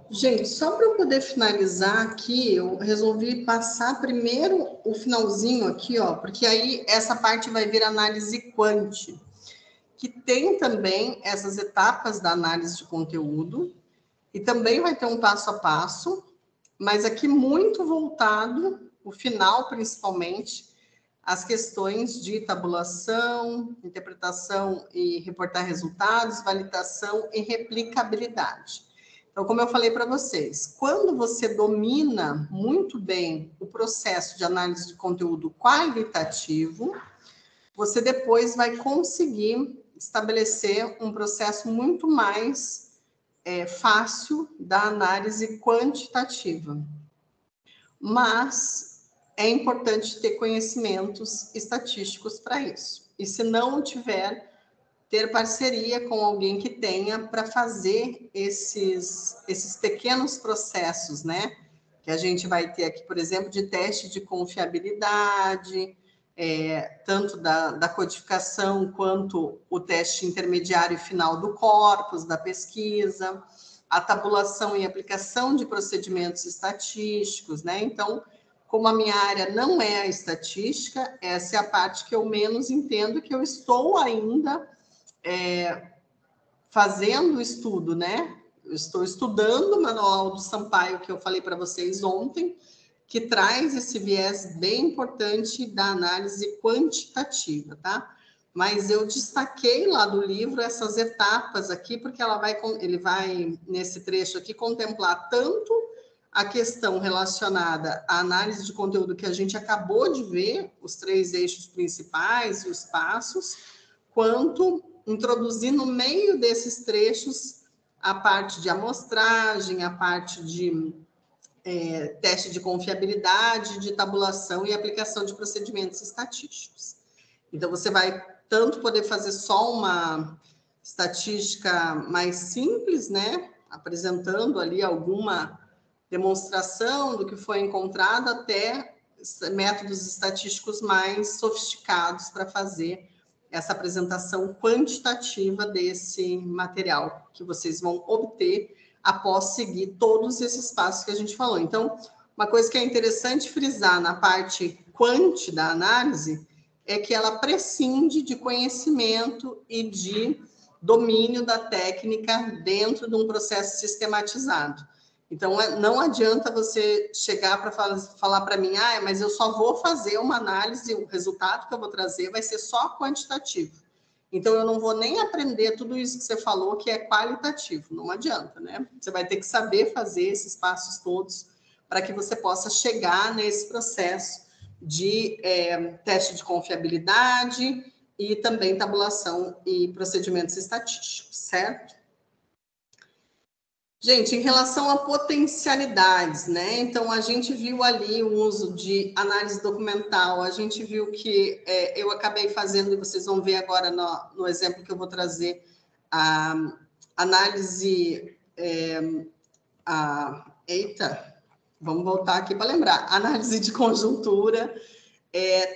Gente, só para eu poder finalizar aqui, eu resolvi passar primeiro o finalzinho aqui, ó, porque aí essa parte vai vir análise quant, que tem também essas etapas da análise de conteúdo, e também vai ter um passo a passo, mas aqui muito voltado, o final principalmente, as questões de tabulação, interpretação e reportar resultados, validação e replicabilidade. Então, como eu falei para vocês, quando você domina muito bem o processo de análise de conteúdo qualitativo, você depois vai conseguir estabelecer um processo muito mais fácil da análise quantitativa. Mas é importante ter conhecimentos estatísticos para isso. E se não tiver, ter parceria com alguém que tenha para fazer esses pequenos processos, né? Que a gente vai ter aqui, por exemplo, de teste de confiabilidade, tanto da codificação quanto o teste intermediário e final do corpus da pesquisa, a tabulação e aplicação de procedimentos estatísticos, né? Então, como a minha área não é a estatística, essa é a parte que eu menos entendo, que eu estou ainda fazendo o estudo, né? Eu estou estudando o manual do Sampaio, que eu falei para vocês ontem, que traz esse viés bem importante da análise quantitativa, tá? Mas eu destaquei lá do livro essas etapas aqui, porque ele vai, nesse trecho aqui, contemplar tanto a questão relacionada à análise de conteúdo que a gente acabou de ver, os 3 eixos principais e os passos, quanto introduzir no meio desses trechos a parte de amostragem, a parte de teste de confiabilidade, de tabulação e aplicação de procedimentos estatísticos. Então, você vai tanto poder fazer só uma estatística mais simples, né? Apresentando ali alguma demonstração do que foi encontrado, até métodos estatísticos mais sofisticados para fazer essa apresentação quantitativa desse material que vocês vão obter após seguir todos esses passos que a gente falou. Então, uma coisa que é interessante frisar na parte quant da análise é que ela prescinde de conhecimento e de domínio da técnica dentro de um processo sistematizado. Então, não adianta você chegar para falar para mim, mas eu só vou fazer uma análise, o resultado que eu vou trazer vai ser só quantitativo. Então, eu não vou nem aprender tudo isso que você falou, que é qualitativo. Não adianta, né? Você vai ter que saber fazer esses passos todos para que você possa chegar nesse processo de teste de confiabilidade e também tabulação e procedimentos estatísticos, certo? Gente, em relação a potencialidades, né? Então, a gente viu ali o uso de análise documental, a gente viu que eu acabei fazendo, e vocês vão ver agora no exemplo que eu vou trazer, a análise... vamos voltar aqui para lembrar. Análise de conjuntura,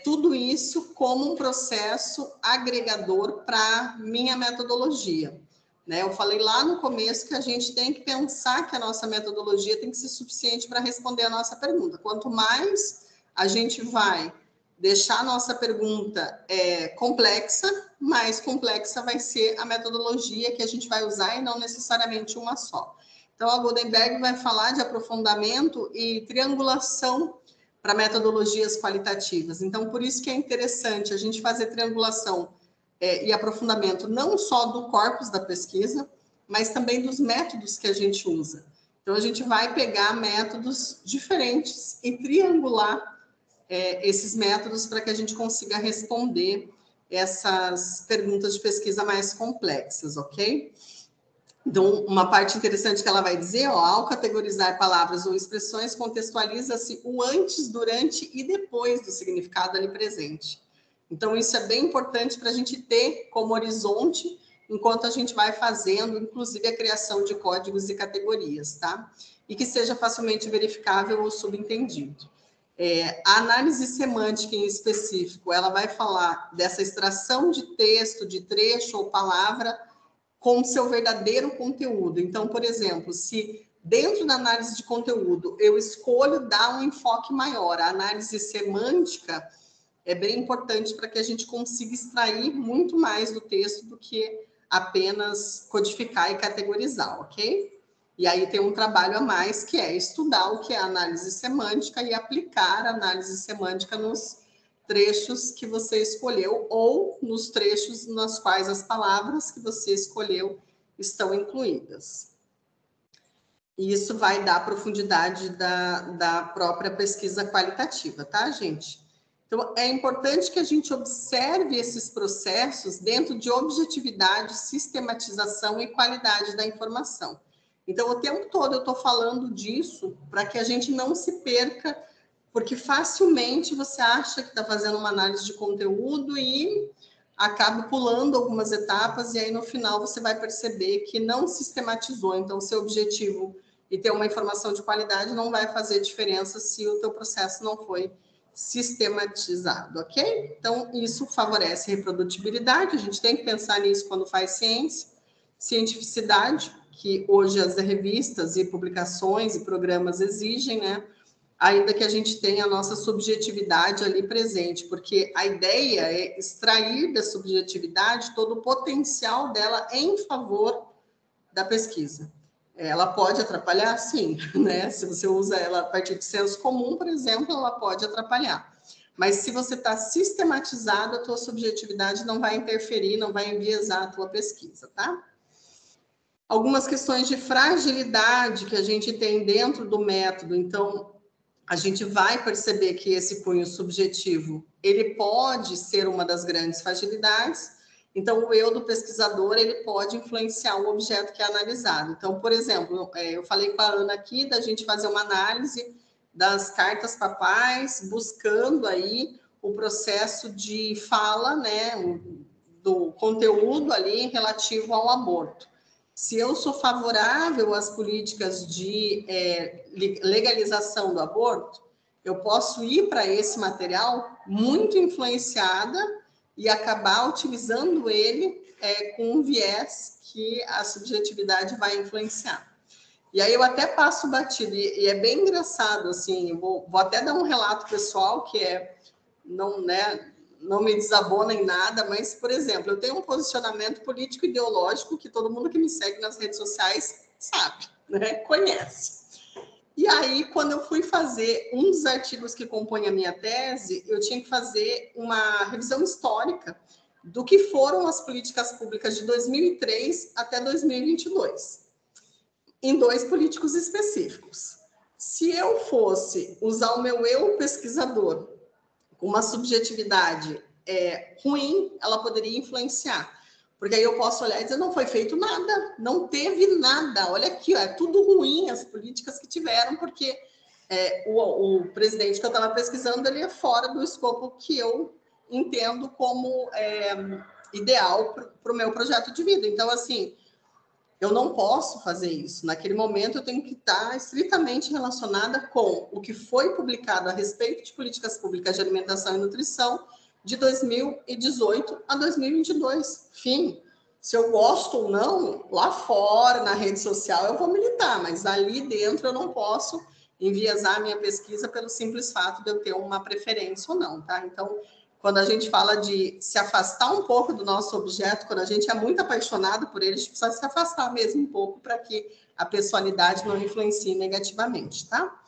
tudo isso como um processo agregador para minha metodologia. Né? Eu falei lá no começo que a gente tem que pensar que a nossa metodologia tem que ser suficiente para responder a nossa pergunta. Quanto mais a gente vai deixar a nossa pergunta complexa, mais complexa vai ser a metodologia que a gente vai usar e não necessariamente uma só. Então, a Goldenberg vai falar de aprofundamento e triangulação para metodologias qualitativas. Então, por isso que é interessante a gente fazer triangulação e aprofundamento não só do corpus da pesquisa, mas também dos métodos que a gente usa. Então, a gente vai pegar métodos diferentes e triangular esses métodos para que a gente consiga responder essas perguntas de pesquisa mais complexas, ok? Então, uma parte interessante que ela vai dizer, ao categorizar palavras ou expressões, contextualiza-se o antes, durante e depois do significado ali presente. Então, isso é bem importante para a gente ter como horizonte, enquanto a gente vai fazendo, inclusive, a criação de códigos e categorias, tá? E que seja facilmente verificável ou subentendido. A análise semântica em específico, ela vai falar dessa extração de texto, de trecho ou palavra, com seu verdadeiro conteúdo. Então, por exemplo, se dentro da análise de conteúdo, eu escolho dar um enfoque maior. A análise semântica é bem importante para que a gente consiga extrair muito mais do texto do que apenas codificar e categorizar, ok? E aí tem um trabalho a mais, que é estudar o que é análise semântica e aplicar a análise semântica nos trechos que você escolheu ou nos trechos nos quais as palavras que você escolheu estão incluídas. E isso vai dar profundidade da própria pesquisa qualitativa, tá, gente? Então, é importante que a gente observe esses processos dentro de objetividade, sistematização e qualidade da informação. Então, o tempo todo eu estou falando disso para que a gente não se perca, porque facilmente você acha que está fazendo uma análise de conteúdo e acaba pulando algumas etapas, e aí no final você vai perceber que não sistematizou. Então, o seu objetivo e ter uma informação de qualidade não vai fazer diferença se o teu processo não foi sistematizado, ok? Então, isso favorece a reprodutibilidade, a gente tem que pensar nisso quando faz ciência, cientificidade, que hoje as revistas e publicações e programas exigem, né? Ainda que a gente tenha a nossa subjetividade ali presente, porque a ideia é extrair da subjetividade todo o potencial dela em favor da pesquisa. Ela pode atrapalhar? Sim, né? Se você usa ela a partir de senso comum, por exemplo, ela pode atrapalhar. Mas se você está sistematizado, a tua subjetividade não vai interferir, não vai enviesar a tua pesquisa, tá? Algumas questões de fragilidade que a gente tem dentro do método. Então, a gente vai perceber que esse cunho subjetivo, ele pode ser uma das grandes fragilidades. Então, o eu do pesquisador, ele pode influenciar o objeto que é analisado. Então, por exemplo, eu falei com a Ana aqui da gente fazer uma análise das cartas papais, buscando aí o processo de fala, né, do conteúdo ali relativo ao aborto. Se eu sou favorável às políticas de legalização do aborto, eu posso ir para esse material muito influenciada e acabar utilizando ele com um viés que a subjetividade vai influenciar. E aí eu até passo batido, e é bem engraçado, assim, vou até dar um relato pessoal, que não me desabona em nada, mas, por exemplo, eu tenho um posicionamento político-ideológico que todo mundo que me segue nas redes sociais sabe, né? Conhece. E aí, quando eu fui fazer um dos artigos que compõe a minha tese, eu tinha que fazer uma revisão histórica do que foram as políticas públicas de 2003 até 2022, em 2 políticos específicos. Se eu fosse usar o meu eu pesquisador com uma subjetividade ruim, ela poderia influenciar. Porque aí eu posso olhar e dizer, não foi feito nada, não teve nada. Olha aqui, é tudo ruim as políticas que tiveram, porque o presidente que eu estava pesquisando, ele é fora do escopo que eu entendo como ideal para o meu projeto de vida. Então, assim, eu não posso fazer isso. Naquele momento, eu tenho que estar estritamente relacionada com o que foi publicado a respeito de políticas públicas de alimentação e nutrição de 2018 a 2022. Fim. Se eu gosto ou não, lá fora, na rede social, eu vou militar, mas ali dentro eu não posso enviesar a minha pesquisa pelo simples fato de eu ter uma preferência ou não, tá? Então, quando a gente fala de se afastar um pouco do nosso objeto, quando a gente é muito apaixonado por ele, a gente precisa se afastar mesmo um pouco para que a pessoalidade não influencie negativamente, tá?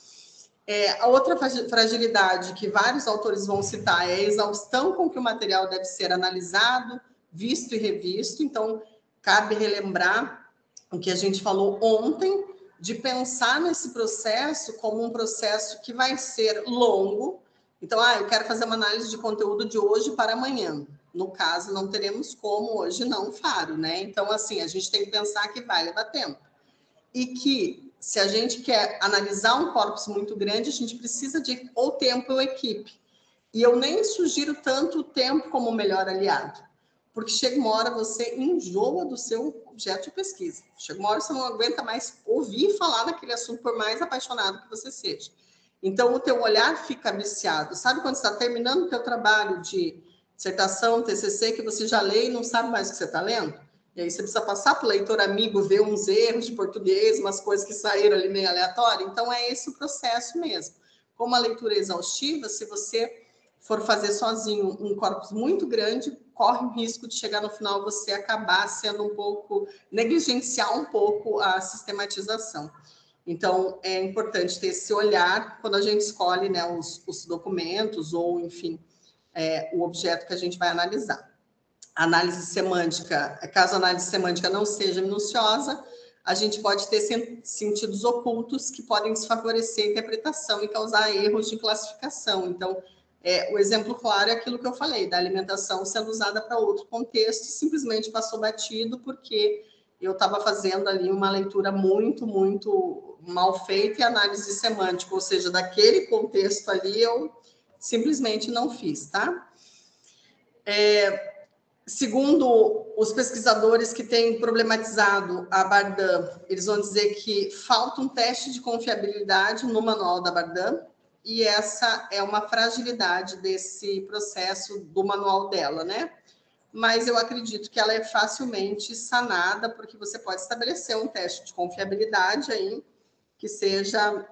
A outra fragilidade que vários autores vão citar é a exaustão com que o material deve ser analisado, visto e revisto. Então, cabe relembrar o que a gente falou ontem, de pensar nesse processo como um processo que vai ser longo. Então, eu quero fazer uma análise de conteúdo de hoje para amanhã. No caso, não teremos como hoje não, Faro, né? Então, assim, a gente tem que pensar que vai levar tempo. E que, se a gente quer analisar um corpus muito grande, a gente precisa de ou tempo ou equipe. E eu nem sugiro tanto o tempo como o melhor aliado, porque chega uma hora você enjoa do seu objeto de pesquisa. Chega uma hora você não aguenta mais ouvir falar daquele assunto, por mais apaixonado que você seja. Então, o teu olhar fica viciado. Sabe quando você está terminando o teu trabalho de dissertação, TCC, que você já lê e não sabe mais o que você está lendo? E aí você precisa passar para o leitor amigo, ver uns erros de português, umas coisas que saíram ali meio aleatório. Então, é esse o processo mesmo. Como a leitura é exaustiva, se você for fazer sozinho um corpus muito grande, corre o risco de chegar no final você acabar sendo um pouco, negligenciar um pouco a sistematização. Então, é importante ter esse olhar quando a gente escolhe, né, os documentos ou, enfim, o objeto que a gente vai analisar. Análise semântica, caso a análise semântica não seja minuciosa, a gente pode ter sentidos ocultos que podem desfavorecer a interpretação e causar erros de classificação. Então, o exemplo claro é aquilo que eu falei, da alimentação sendo usada para outro contexto, simplesmente passou batido porque eu estava fazendo ali uma leitura muito, muito mal feita e análise semântica, ou seja, daquele contexto ali eu simplesmente não fiz, tá? Segundo os pesquisadores que têm problematizado a Bardan, eles vão dizer que falta um teste de confiabilidade no manual da Bardan, e essa é uma fragilidade desse processo do manual dela, né? Mas eu acredito que ela é facilmente sanada, porque você pode estabelecer um teste de confiabilidade aí, que seja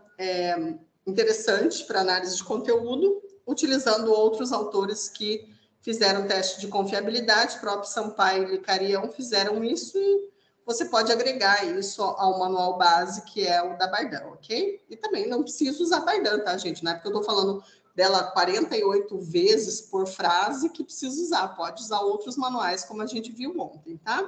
interessante para análise de conteúdo, utilizando outros autores que fizeram teste de confiabilidade, o próprio Sampaio e Licarião fizeram isso e você pode agregar isso ao manual base, que é o da Bardan, ok? E também não precisa usar Bardan, tá, gente? Não é porque eu estou falando dela 48 vezes por frase que precisa usar, pode usar outros manuais, como a gente viu ontem, tá?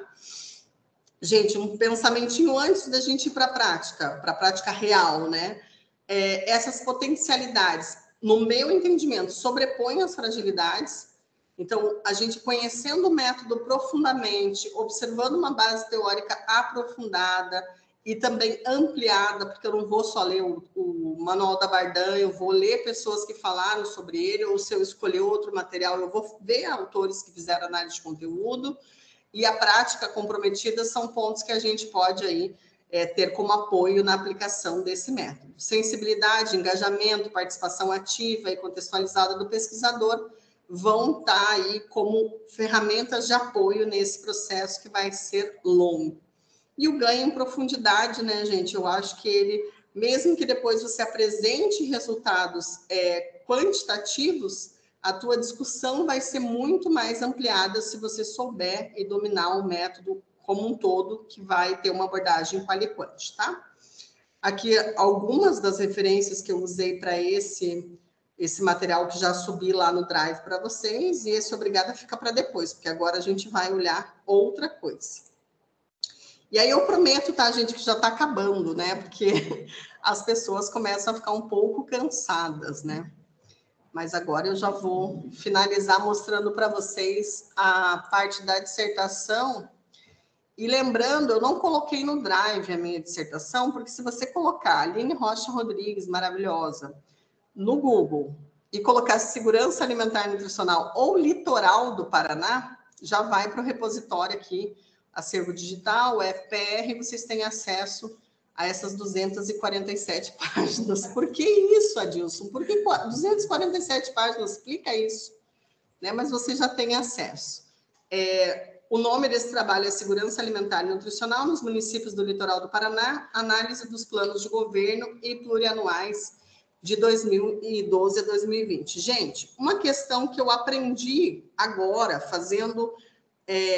Gente, um pensamentinho antes da gente ir para a prática real, né? Essas potencialidades, no meu entendimento, sobrepõem as fragilidades. Então, a gente conhecendo o método profundamente, observando uma base teórica aprofundada e também ampliada, porque eu não vou só ler o manual da Bardan, eu vou ler pessoas que falaram sobre ele, ou se eu escolher outro material, eu vou ver autores que fizeram análise de conteúdo, e a prática comprometida são pontos que a gente pode aí ter como apoio na aplicação desse método. Sensibilidade, engajamento, participação ativa e contextualizada do pesquisador vão estar aí como ferramentas de apoio nesse processo que vai ser longo. E o ganho em profundidade, né, gente? Eu acho que ele, mesmo que depois você apresente resultados quantitativos, a tua discussão vai ser muito mais ampliada se você souber e dominar o método como um todo, que vai ter uma abordagem quali-quant, tá? Aqui algumas das referências que eu usei para esse material que já subi lá no Drive para vocês, e esse obrigada fica para depois, porque agora a gente vai olhar outra coisa. E aí eu prometo, tá, gente, que já está acabando, né? Porque as pessoas começam a ficar um pouco cansadas, né? Mas agora eu já vou finalizar mostrando para vocês a parte da dissertação. E lembrando, eu não coloquei no Drive a minha dissertação, porque se você colocar Aline Rocha Rodrigues, maravilhosa, no Google, e colocar Segurança Alimentar e Nutricional ou Litoral do Paraná, já vai para o repositório aqui, Acervo Digital, FPR, vocês têm acesso a essas 247 páginas. Por que isso, Adilson? Por que 247 páginas? Explica isso. Né? Mas você já tem acesso. O nome desse trabalho é Segurança Alimentar e Nutricional nos municípios do litoral do Paraná, análise dos planos de governo e plurianuais de 2012 a 2020. Gente, uma questão que eu aprendi agora, fazendo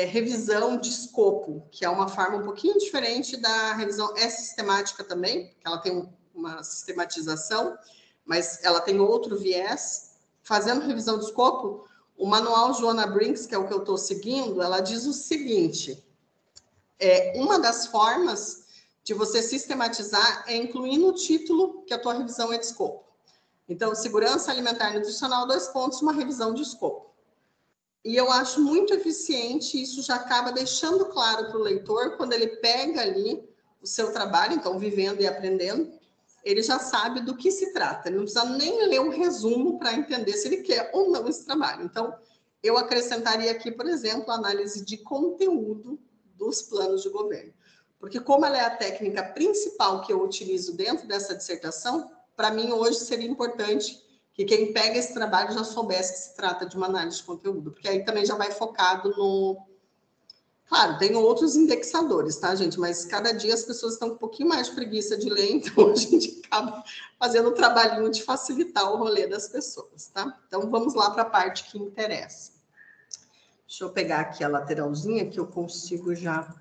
revisão de escopo, que é uma forma um pouquinho diferente da revisão, sistemática também, que ela tem uma sistematização, mas ela tem outro viés. Fazendo revisão de escopo, o manual Joanna Brinks, que é o que eu estou seguindo, ela diz o seguinte, uma das formas de você sistematizar é incluir no título que a tua revisão é de escopo. Então, segurança alimentar e nutricional, 2 pontos, uma revisão de escopo. E eu acho muito eficiente, isso já acaba deixando claro para o leitor, quando ele pega ali o seu trabalho, então, vivendo e aprendendo, ele já sabe do que se trata, ele não precisa nem ler o resumo para entender se ele quer ou não esse trabalho. Então, eu acrescentaria aqui, por exemplo, a análise de conteúdo dos planos de governo. Porque como ela é a técnica principal que eu utilizo dentro dessa dissertação, para mim hoje seria importante que quem pega esse trabalho já soubesse que se trata de uma análise de conteúdo, porque aí também já vai focado Claro, tem outros indexadores, tá, gente? Mas cada dia as pessoas estão com um pouquinho mais de preguiça de ler, então a gente acaba fazendo o trabalhinho de facilitar o rolê das pessoas, tá? Então vamos lá para a parte que interessa. Deixa eu pegar aqui a lateralzinha que eu consigo já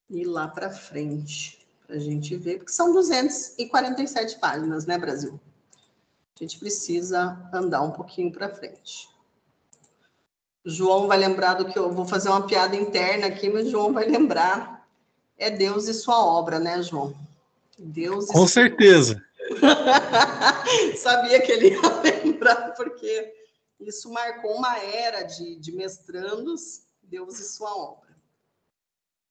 ir lá para frente, para a gente ver, porque são 247 páginas, né, Brasil? A gente precisa andar um pouquinho para frente. João vai lembrar do que eu vou fazer uma piada interna aqui, mas João vai lembrar. É Deus e sua obra, né, João? Deus Com certeza. Sabia que ele ia lembrar, porque isso marcou uma era de mestrandos, Deus e sua obra.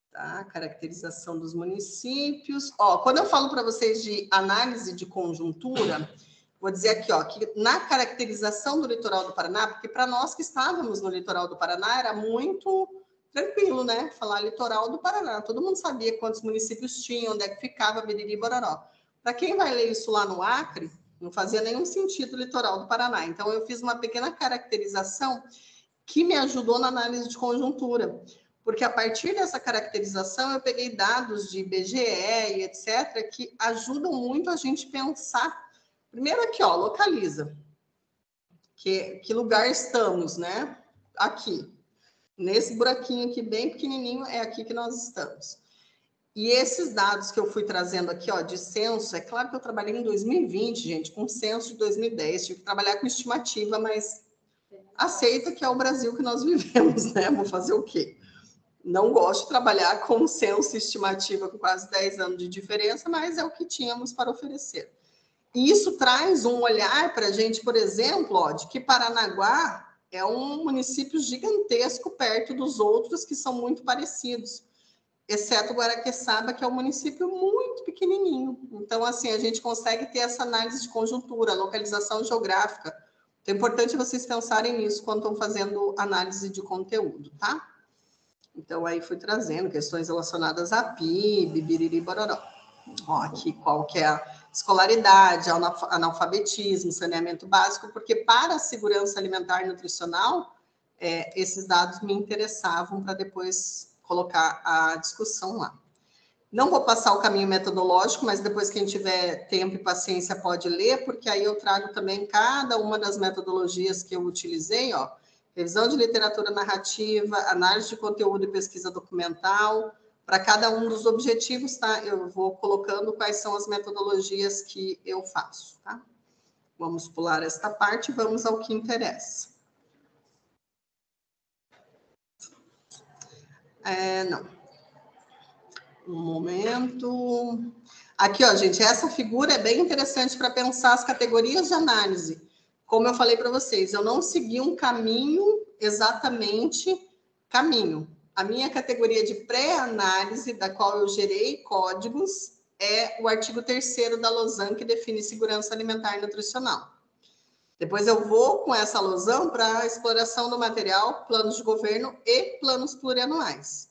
Tá? Caracterização dos municípios. Ó, quando eu falo para vocês de análise de conjuntura, vou dizer aqui, ó, que na caracterização do litoral do Paraná, porque para nós que estávamos no litoral do Paraná era muito tranquilo, né? Falar litoral do Paraná. Todo mundo sabia quantos municípios tinham, onde é que ficava, Biriri, Bororó. Para quem vai ler isso lá no Acre, não fazia nenhum sentido o litoral do Paraná. Então, eu fiz uma pequena caracterização que me ajudou na análise de conjuntura. Porque a partir dessa caracterização, eu peguei dados de IBGE e etc., que ajudam muito a gente pensar. Primeiro aqui, ó, localiza. Que lugar estamos, né? Aqui. Nesse buraquinho aqui, bem pequenininho, é aqui que nós estamos. E esses dados que eu fui trazendo aqui, ó, de censo, é claro que eu trabalhei em 2020, gente, com censo de 2010, tive que trabalhar com estimativa, mas aceita que é o Brasil que nós vivemos, né? Vou fazer o quê? Não gosto de trabalhar com censo e estimativa com quase 10 anos de diferença, mas é o que tínhamos para oferecer. E isso traz um olhar para a gente, por exemplo, ó, de que Paranaguá é um município gigantesco perto dos outros que são muito parecidos, exceto Guaraqueçaba, que é um município muito pequenininho. Então, assim, a gente consegue ter essa análise de conjuntura, localização geográfica. Então, é importante vocês pensarem nisso quando estão fazendo análise de conteúdo, tá? Então, aí fui trazendo questões relacionadas a PIB, biriri, bororó. Ó, aqui qual que é a escolaridade, analfabetismo, saneamento básico, porque para a segurança alimentar e nutricional, esses dados me interessavam para depois colocar a discussão lá. Não vou passar o caminho metodológico, mas depois quem tiver tempo e paciência pode ler, porque aí eu trago também cada uma das metodologias que eu utilizei, ó, revisão de literatura narrativa, análise de conteúdo e pesquisa documental. Para cada um dos objetivos, tá? Eu vou colocando quais são as metodologias que eu faço, tá? Vamos pular esta parte e vamos ao que interessa. Não. Um momento. Aqui, ó, gente, essa figura é bem interessante para pensar as categorias de análise. Como eu falei para vocês, eu não segui um caminho exatamente caminho. A minha categoria de pré-análise, da qual eu gerei códigos, é o artigo 3º da LOSAN, que define segurança alimentar e nutricional. Depois eu vou com essa LOSAN para a exploração do material, planos de governo e planos plurianuais.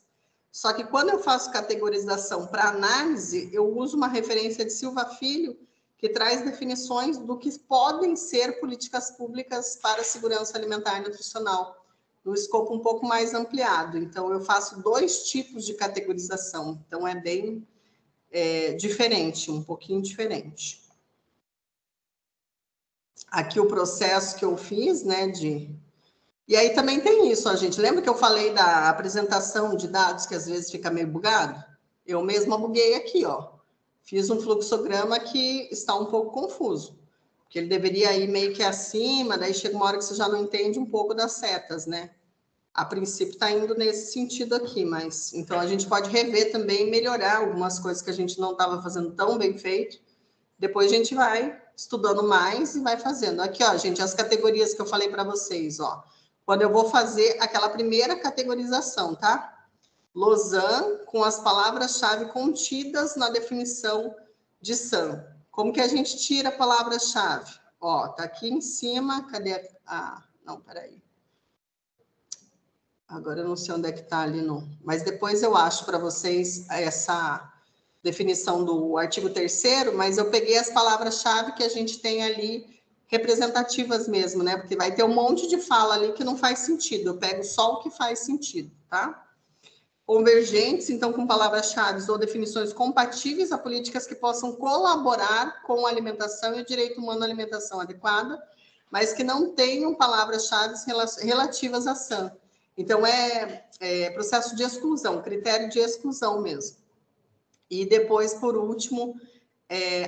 Só que quando eu faço categorização para análise, eu uso uma referência de Silva Filho, que traz definições do que podem ser políticas públicas para a segurança alimentar e nutricional, no escopo um pouco mais ampliado. Então, eu faço 2 tipos de categorização. Então, é bem diferente, um pouquinho diferente. Aqui o processo que eu fiz, né, E aí também tem isso, ó, gente. Lembra que eu falei da apresentação de dados que às vezes fica meio bugado? Eu mesma buguei aqui, ó. Fiz um fluxograma que está um pouco confuso, porque ele deveria ir meio que acima, daí chega uma hora que você já não entende um pouco das setas, né? A princípio está indo nesse sentido aqui, mas então a gente pode rever também e melhorar algumas coisas que a gente não estava fazendo tão bem feito. Depois a gente vai estudando mais e vai fazendo. Aqui, ó, gente, as categorias que eu falei para vocês, ó. Quando eu vou fazer aquela primeira categorização, tá? LOSAN com as palavras-chave contidas na definição de SAM. Como que a gente tira a palavra-chave? Ó, tá aqui em cima, cadê não, peraí. Agora eu não sei onde é que tá ali, não. Mas depois eu acho para vocês essa definição do artigo 3º, mas eu peguei as palavras-chave que a gente tem ali representativas mesmo, né? Porque vai ter um monte de fala ali que não faz sentido. Eu pego só o que faz sentido, tá? Convergentes, então, com palavras-chave ou definições compatíveis a políticas que possam colaborar com a alimentação e o direito humano à alimentação adequada, mas que não tenham palavras-chave relativas à SAM. Então, é processo de exclusão, critério de exclusão mesmo. E depois, por último,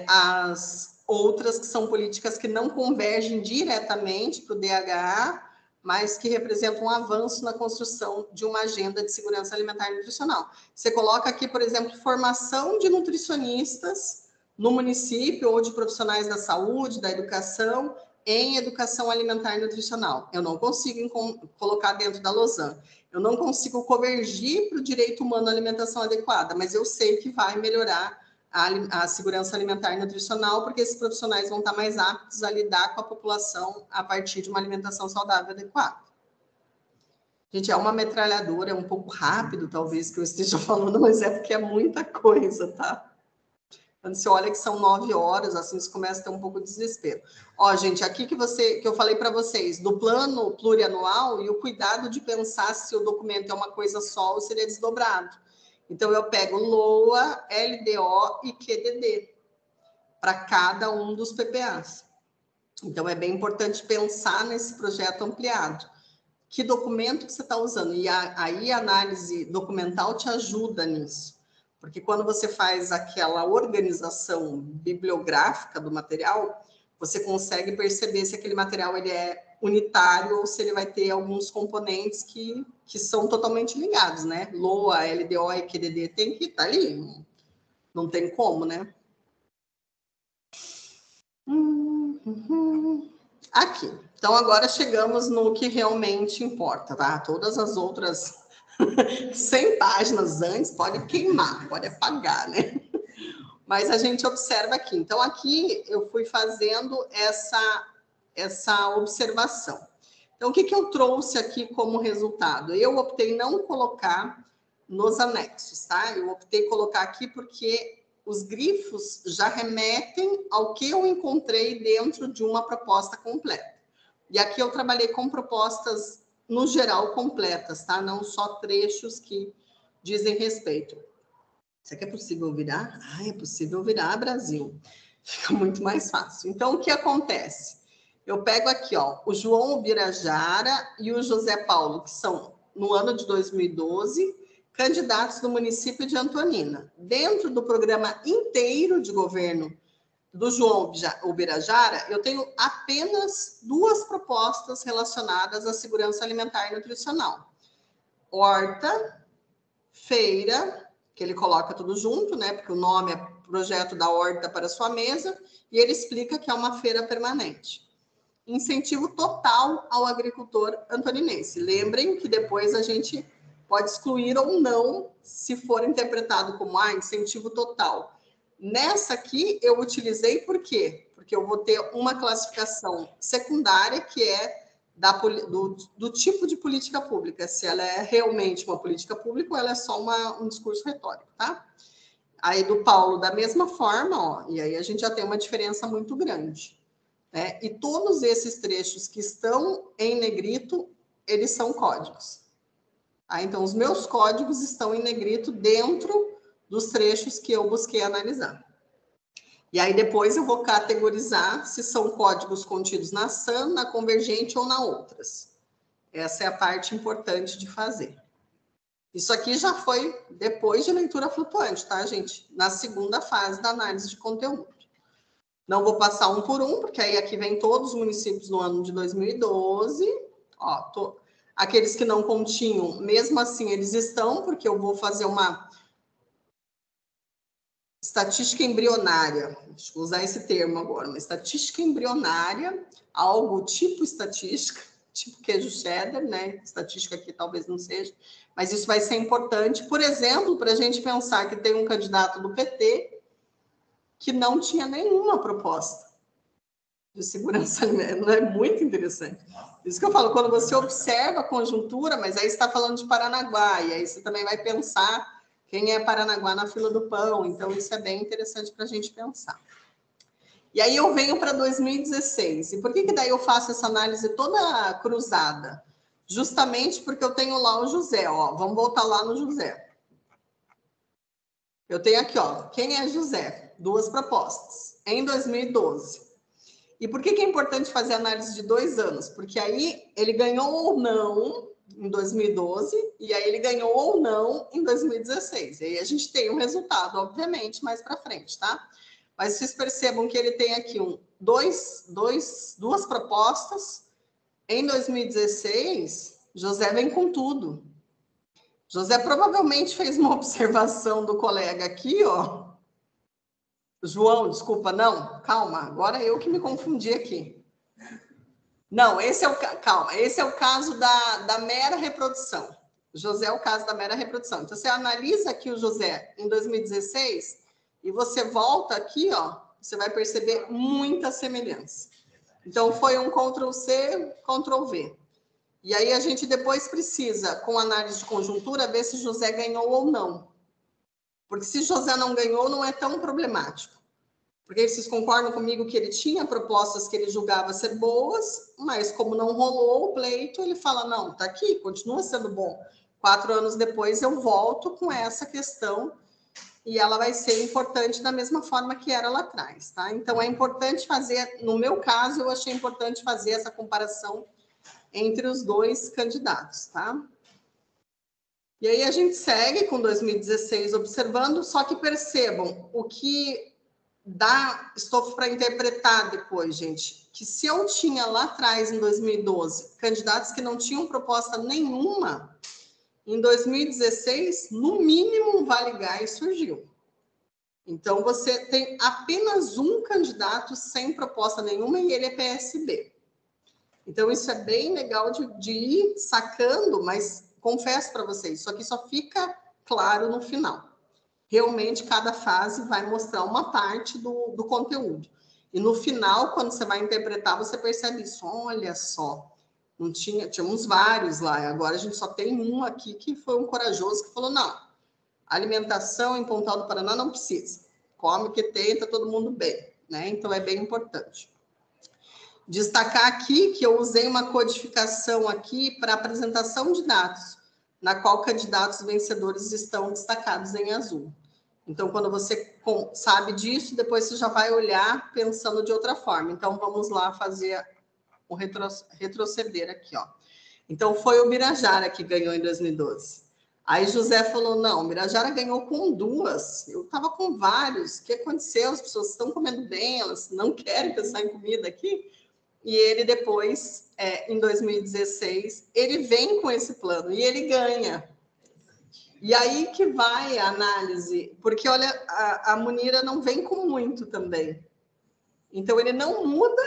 as outras que são políticas que não convergem diretamente para o DHA, mas que representam um avanço na construção de uma agenda de segurança alimentar e nutricional. Você coloca aqui, por exemplo, formação de nutricionistas no município ou de profissionais da saúde, da educação, em educação alimentar e nutricional. Eu não consigo colocar dentro da Lausanne. Eu não consigo convergir para o direito humano à alimentação adequada, mas eu sei que vai melhorar a segurança alimentar e nutricional, porque esses profissionais vão estar mais aptos a lidar com a população a partir de uma alimentação saudável adequada. Gente, é uma metralhadora, é um pouco rápido, talvez, que eu esteja falando, mas é porque é muita coisa, tá? Quando você olha que são 9 horas, assim, você começa a ter um pouco de desespero. Ó, gente, aqui que eu falei para vocês, do plano plurianual e o cuidado de pensar se o documento é uma coisa só ou se ele é desdobrado. Então, eu pego LOA, LDO e QDD para cada um dos PPAs. Então, é bem importante pensar nesse projeto ampliado. Que documento que você está usando? E aí a análise documental te ajuda nisso. Porque quando você faz aquela organização bibliográfica do material, você consegue perceber se aquele material ele é unitário ou se ele vai ter alguns componentes que são totalmente ligados, né? LOA, LDO e QDD tem que estar ali. Não tem como, né? Aqui. Então, agora chegamos no que realmente importa, tá? Todas as outras 100 páginas antes pode queimar, pode apagar, né? Mas a gente observa aqui. Então, aqui eu fui fazendo essa observação. Então, o que eu trouxe aqui como resultado? Eu optei não colocar nos anexos, tá? Eu optei colocar aqui porque os grifos já remetem ao que eu encontrei dentro de uma proposta completa. E aqui eu trabalhei com propostas, no geral, completas, tá? Não só trechos que dizem respeito. Isso aqui é possível virar? Ah, é possível virar, Brasil. Fica muito mais fácil. Então, o que acontece? Eu pego aqui, ó, o João Ubirajara e o José Paulo, que são, no ano de 2012, candidatos do município de Antonina. Dentro do programa inteiro de governo do João Ubirajara, eu tenho apenas 2 propostas relacionadas à segurança alimentar e nutricional. Horta, feira, que ele coloca tudo junto, né? Porque o nome é Projeto da Horta para Sua Mesa, e ele explica que é uma feira permanente. Incentivo total ao agricultor antoninense. Lembrem que depois a gente pode excluir ou não, se for interpretado como incentivo total. Nessa aqui, eu utilizei por quê? Porque eu vou ter uma classificação secundária, que é do tipo de política pública, se ela é realmente uma política pública ou ela é só um discurso retórico, tá? Aí do Paulo, da mesma forma, ó, e aí a gente já tem uma diferença muito grande, né? E todos esses trechos que estão em negrito, eles são códigos. Então, os meus códigos estão em negrito dentro dos trechos que eu busquei analisar. E aí depois eu vou categorizar se são códigos contidos na SAM, na Convergente ou na outras. Essa é a parte importante de fazer. Isso aqui já foi depois de leitura flutuante, tá, gente? Na segunda fase da análise de conteúdo. Não vou passar um por um, porque aí aqui vem todos os municípios no ano de 2012. Ó, aqueles que não continham, mesmo assim, eles estão, porque eu vou fazer uma estatística embrionária, acho que vou usar esse termo agora, uma estatística embrionária, algo tipo estatística, tipo queijo cheddar, né? Estatística aqui talvez não seja, mas isso vai ser importante, por exemplo, para a gente pensar que tem um candidato do PT que não tinha nenhuma proposta de segurança alimentar, não é muito interessante. Isso que eu falo, quando você observa a conjuntura, mas aí você está falando de Paranaguá, e aí você também vai pensar quem é Paranaguá na fila do pão, então isso é bem interessante para a gente pensar. E aí eu venho para 2016, e por que daí eu faço essa análise toda cruzada? Justamente porque eu tenho lá o José, ó, vamos voltar lá no José. Eu tenho aqui, ó, quem é José? 2 propostas, em 2012. E por que é importante fazer análise de 2 anos? Porque aí ele ganhou ou não em 2012, e aí ele ganhou ou não em 2016. E aí a gente tem um resultado, obviamente, mais para frente, tá? Mas vocês percebam que ele tem aqui duas propostas. Em 2016, José vem com tudo. José provavelmente fez uma observação do colega aqui, ó. João, desculpa, não, calma, agora eu que me confundi aqui. Não, calma, esse é o caso da mera reprodução. José é o caso da mera reprodução. Então, você analisa aqui o José em 2016 e você volta aqui, ó, você vai perceber muita semelhança. Então, foi um Ctrl+C, Ctrl+V. E aí a gente depois precisa, com análise de conjuntura, ver se José ganhou ou não. Porque se José não ganhou, não é tão problemático. Porque vocês concordam comigo que ele tinha propostas que ele julgava ser boas, mas como não rolou o pleito, ele fala, não, tá aqui, continua sendo bom. 4 anos depois eu volto com essa questão e ela vai ser importante da mesma forma que era lá atrás, tá? Então é importante fazer, no meu caso, eu achei importante fazer essa comparação entre os 2 candidatos, tá? E aí a gente segue com 2016 observando, só que percebam o que dá estofo para interpretar depois, gente, que se eu tinha lá atrás, em 2012, candidatos que não tinham proposta nenhuma, em 2016, no mínimo, um Vale Gás surgiu. Então, você tem apenas um candidato sem proposta nenhuma e ele é PSB. Então, isso é bem legal de ir sacando, mas confesso para vocês, isso aqui só fica claro no final. Realmente, cada fase vai mostrar uma parte do conteúdo. E no final, quando você vai interpretar, você percebe isso. Olha só, não tínhamos vários lá, agora a gente só tem um aqui que foi um corajoso que falou, não, alimentação em Pontal do Paraná não precisa. Come o que tem, tá todo mundo bem, né? Então, é bem importante. Destacar aqui que eu usei uma codificação aqui para apresentação de dados, na qual candidatos vencedores estão destacados em azul. Então, quando você sabe disso, depois você já vai olhar pensando de outra forma. Então, vamos lá fazer o retroceder aqui, ó. Então, foi o Birajara que ganhou em 2012. Aí José falou, não, o Birajara ganhou com 2. Eu estava com vários. O que aconteceu? As pessoas estão comendo bem, elas não querem pensar em comida aqui. E ele depois, em 2016, ele vem com esse plano e ele ganha. E aí que vai a análise, porque olha, a Munira não vem com muito também. Então, ele não muda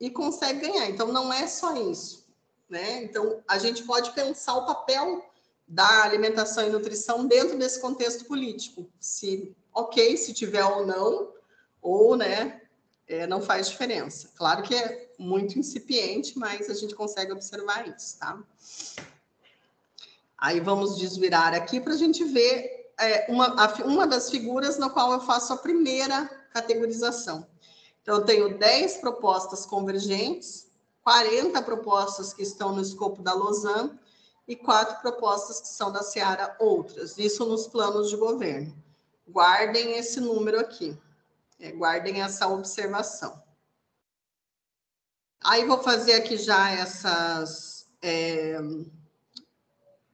e consegue ganhar. Então, não é só isso, né? Então, a gente pode pensar o papel da alimentação e nutrição dentro desse contexto político. Se tiver ou, né, não faz diferença. Claro que é muito incipiente, mas a gente consegue observar isso, tá? Aí vamos desvirar aqui para a gente ver uma das figuras na qual eu faço a primeira categorização. Então, eu tenho 10 propostas convergentes, 40 propostas que estão no escopo da Lausanne e 4 propostas que são da Seara Outras. Isso nos planos de governo. Guardem esse número aqui. Guardem essa observação. Aí vou fazer aqui já essas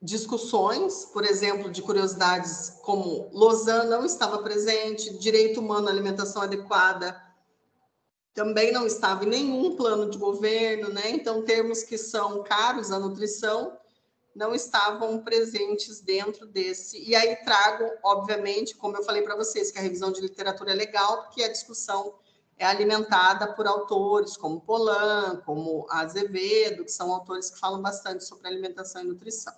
discussões, por exemplo, de curiosidades como Lausanne não estava presente, direito humano à alimentação adequada também não estava em nenhum plano de governo, né? Então, termos que são caros à nutrição não estavam presentes dentro desse. E aí trago, obviamente, como eu falei para vocês, que a revisão de literatura é legal, porque a discussão é alimentada por autores como Polan, como Azevedo, que são autores que falam bastante sobre alimentação e nutrição.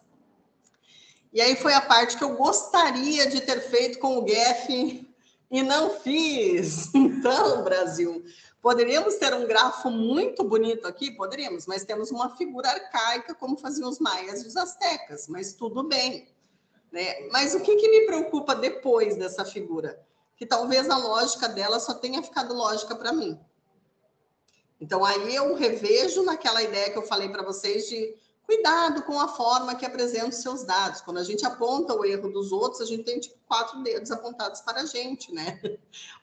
E aí foi a parte que eu gostaria de ter feito com o GEF e não fiz. Então, Brasil, poderíamos ter um grafo muito bonito aqui? Poderíamos, mas temos uma figura arcaica como faziam os maias e os astecas, mas tudo bem, né? Mas o que me preocupa depois dessa figura? Que talvez a lógica dela só tenha ficado lógica para mim. Então, aí eu revejo naquela ideia que eu falei para vocês de cuidado com a forma que apresenta os seus dados. Quando a gente aponta o erro dos outros, a gente tem tipo 4 dedos apontados para a gente, né?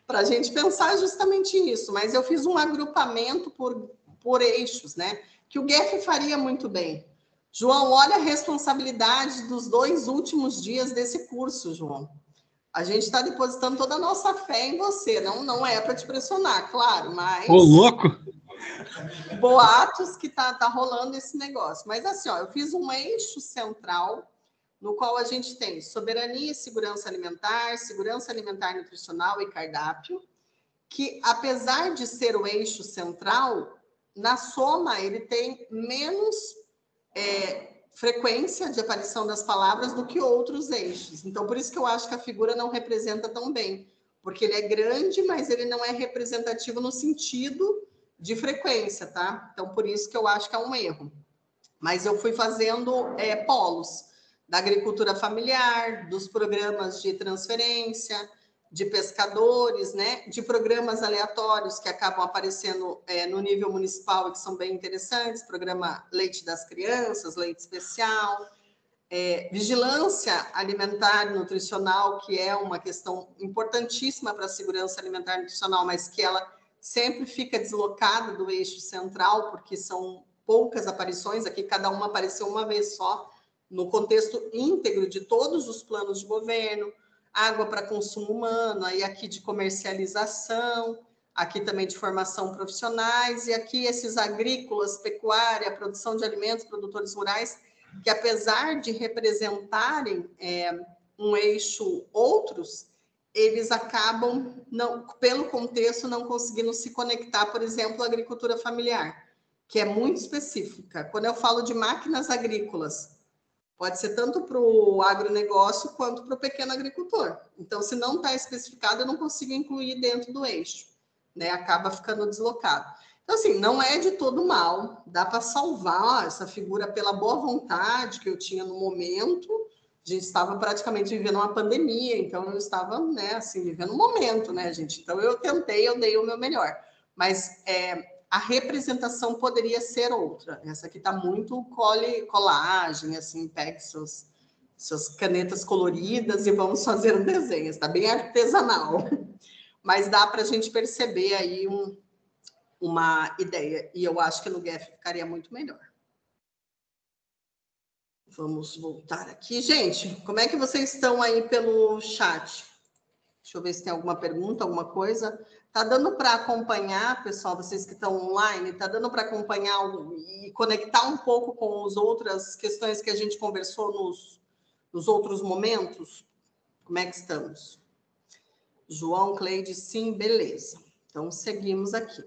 Para a gente pensar justamente isso. Mas eu fiz um agrupamento por eixos, né? Que o Geff faria muito bem. João, olha a responsabilidade dos 2 últimos dias desse curso, João. A gente está depositando toda a nossa fé em você. Não é para te pressionar, claro, mas... Ô, louco! Boatos que tá rolando esse negócio. Mas assim, ó, eu fiz um eixo central no qual a gente tem soberania e segurança alimentar nutricional e cardápio, que apesar de ser o eixo central, na soma ele tem menos frequência de aparição das palavras do que outros eixos. Então, por isso que eu acho que a figura não representa tão bem, porque ele é grande, mas ele não é representativo no sentido de frequência, tá? Então, por isso que eu acho que é um erro. Mas eu fui fazendo polos da agricultura familiar, dos programas de transferência, de pescadores, né? De programas aleatórios que acabam aparecendo no nível municipal e que são bem interessantes, programa Leite das Crianças, Leite Especial, vigilância alimentar e nutricional, que é uma questão importantíssima para a segurança alimentar e nutricional, mas que ela sempre fica deslocada do eixo central, porque são poucas aparições, aqui cada uma apareceu uma vez só, no contexto íntegro de todos os planos de governo, água para consumo humano, aí aqui de comercialização, aqui também de formação profissionais, e aqui esses agrícolas, pecuária, produção de alimentos, produtores rurais, que apesar de representarem um eixo outros, eles acabam, pelo contexto, não conseguindo se conectar, por exemplo, à agricultura familiar, que é muito específica. Quando eu falo de máquinas agrícolas, pode ser tanto para o agronegócio quanto para o pequeno agricultor. Então, se não está especificado, eu não consigo incluir dentro do eixo, né? Acaba ficando deslocado. Então, assim, não é de todo mal, dá para salvar essa figura pela boa vontade que eu tinha no momento. A gente estava praticamente vivendo uma pandemia, então eu estava, né, assim, vivendo um momento, né, gente? Então eu tentei, eu dei o meu melhor. Mas a representação poderia ser outra. Essa aqui está muito colagem, assim, pegue suas canetas coloridas e vamos fazer um desenho. Está bem artesanal. Mas dá para a gente perceber aí uma ideia. E eu acho que no Geff ficaria muito melhor. Vamos voltar aqui. Gente, como é que vocês estão aí pelo chat? Deixa eu ver se tem alguma pergunta, alguma coisa. Tá dando para acompanhar, pessoal, vocês que estão online, tá dando para acompanhar e conectar um pouco com as outras questões que a gente conversou nos outros momentos? Como é que estamos? João, Cleide, sim, beleza. Então, seguimos aqui.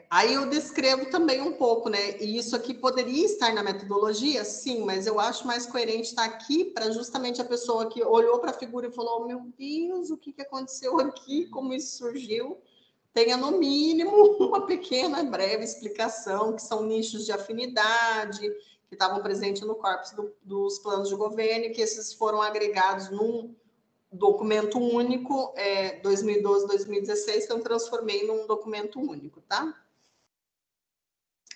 Aí eu descrevo também um pouco, né? E isso aqui poderia estar na metodologia? Sim, mas eu acho mais coerente estar aqui para justamente a pessoa que olhou para a figura e falou: meu Deus, o que aconteceu aqui? Como isso surgiu? Tenha, no mínimo, uma pequena, breve explicação, que são nichos de afinidade, que estavam presentes no corpus dos planos de governo, e que esses foram agregados num documento único, 2012, 2016, que eu transformei num documento único, tá?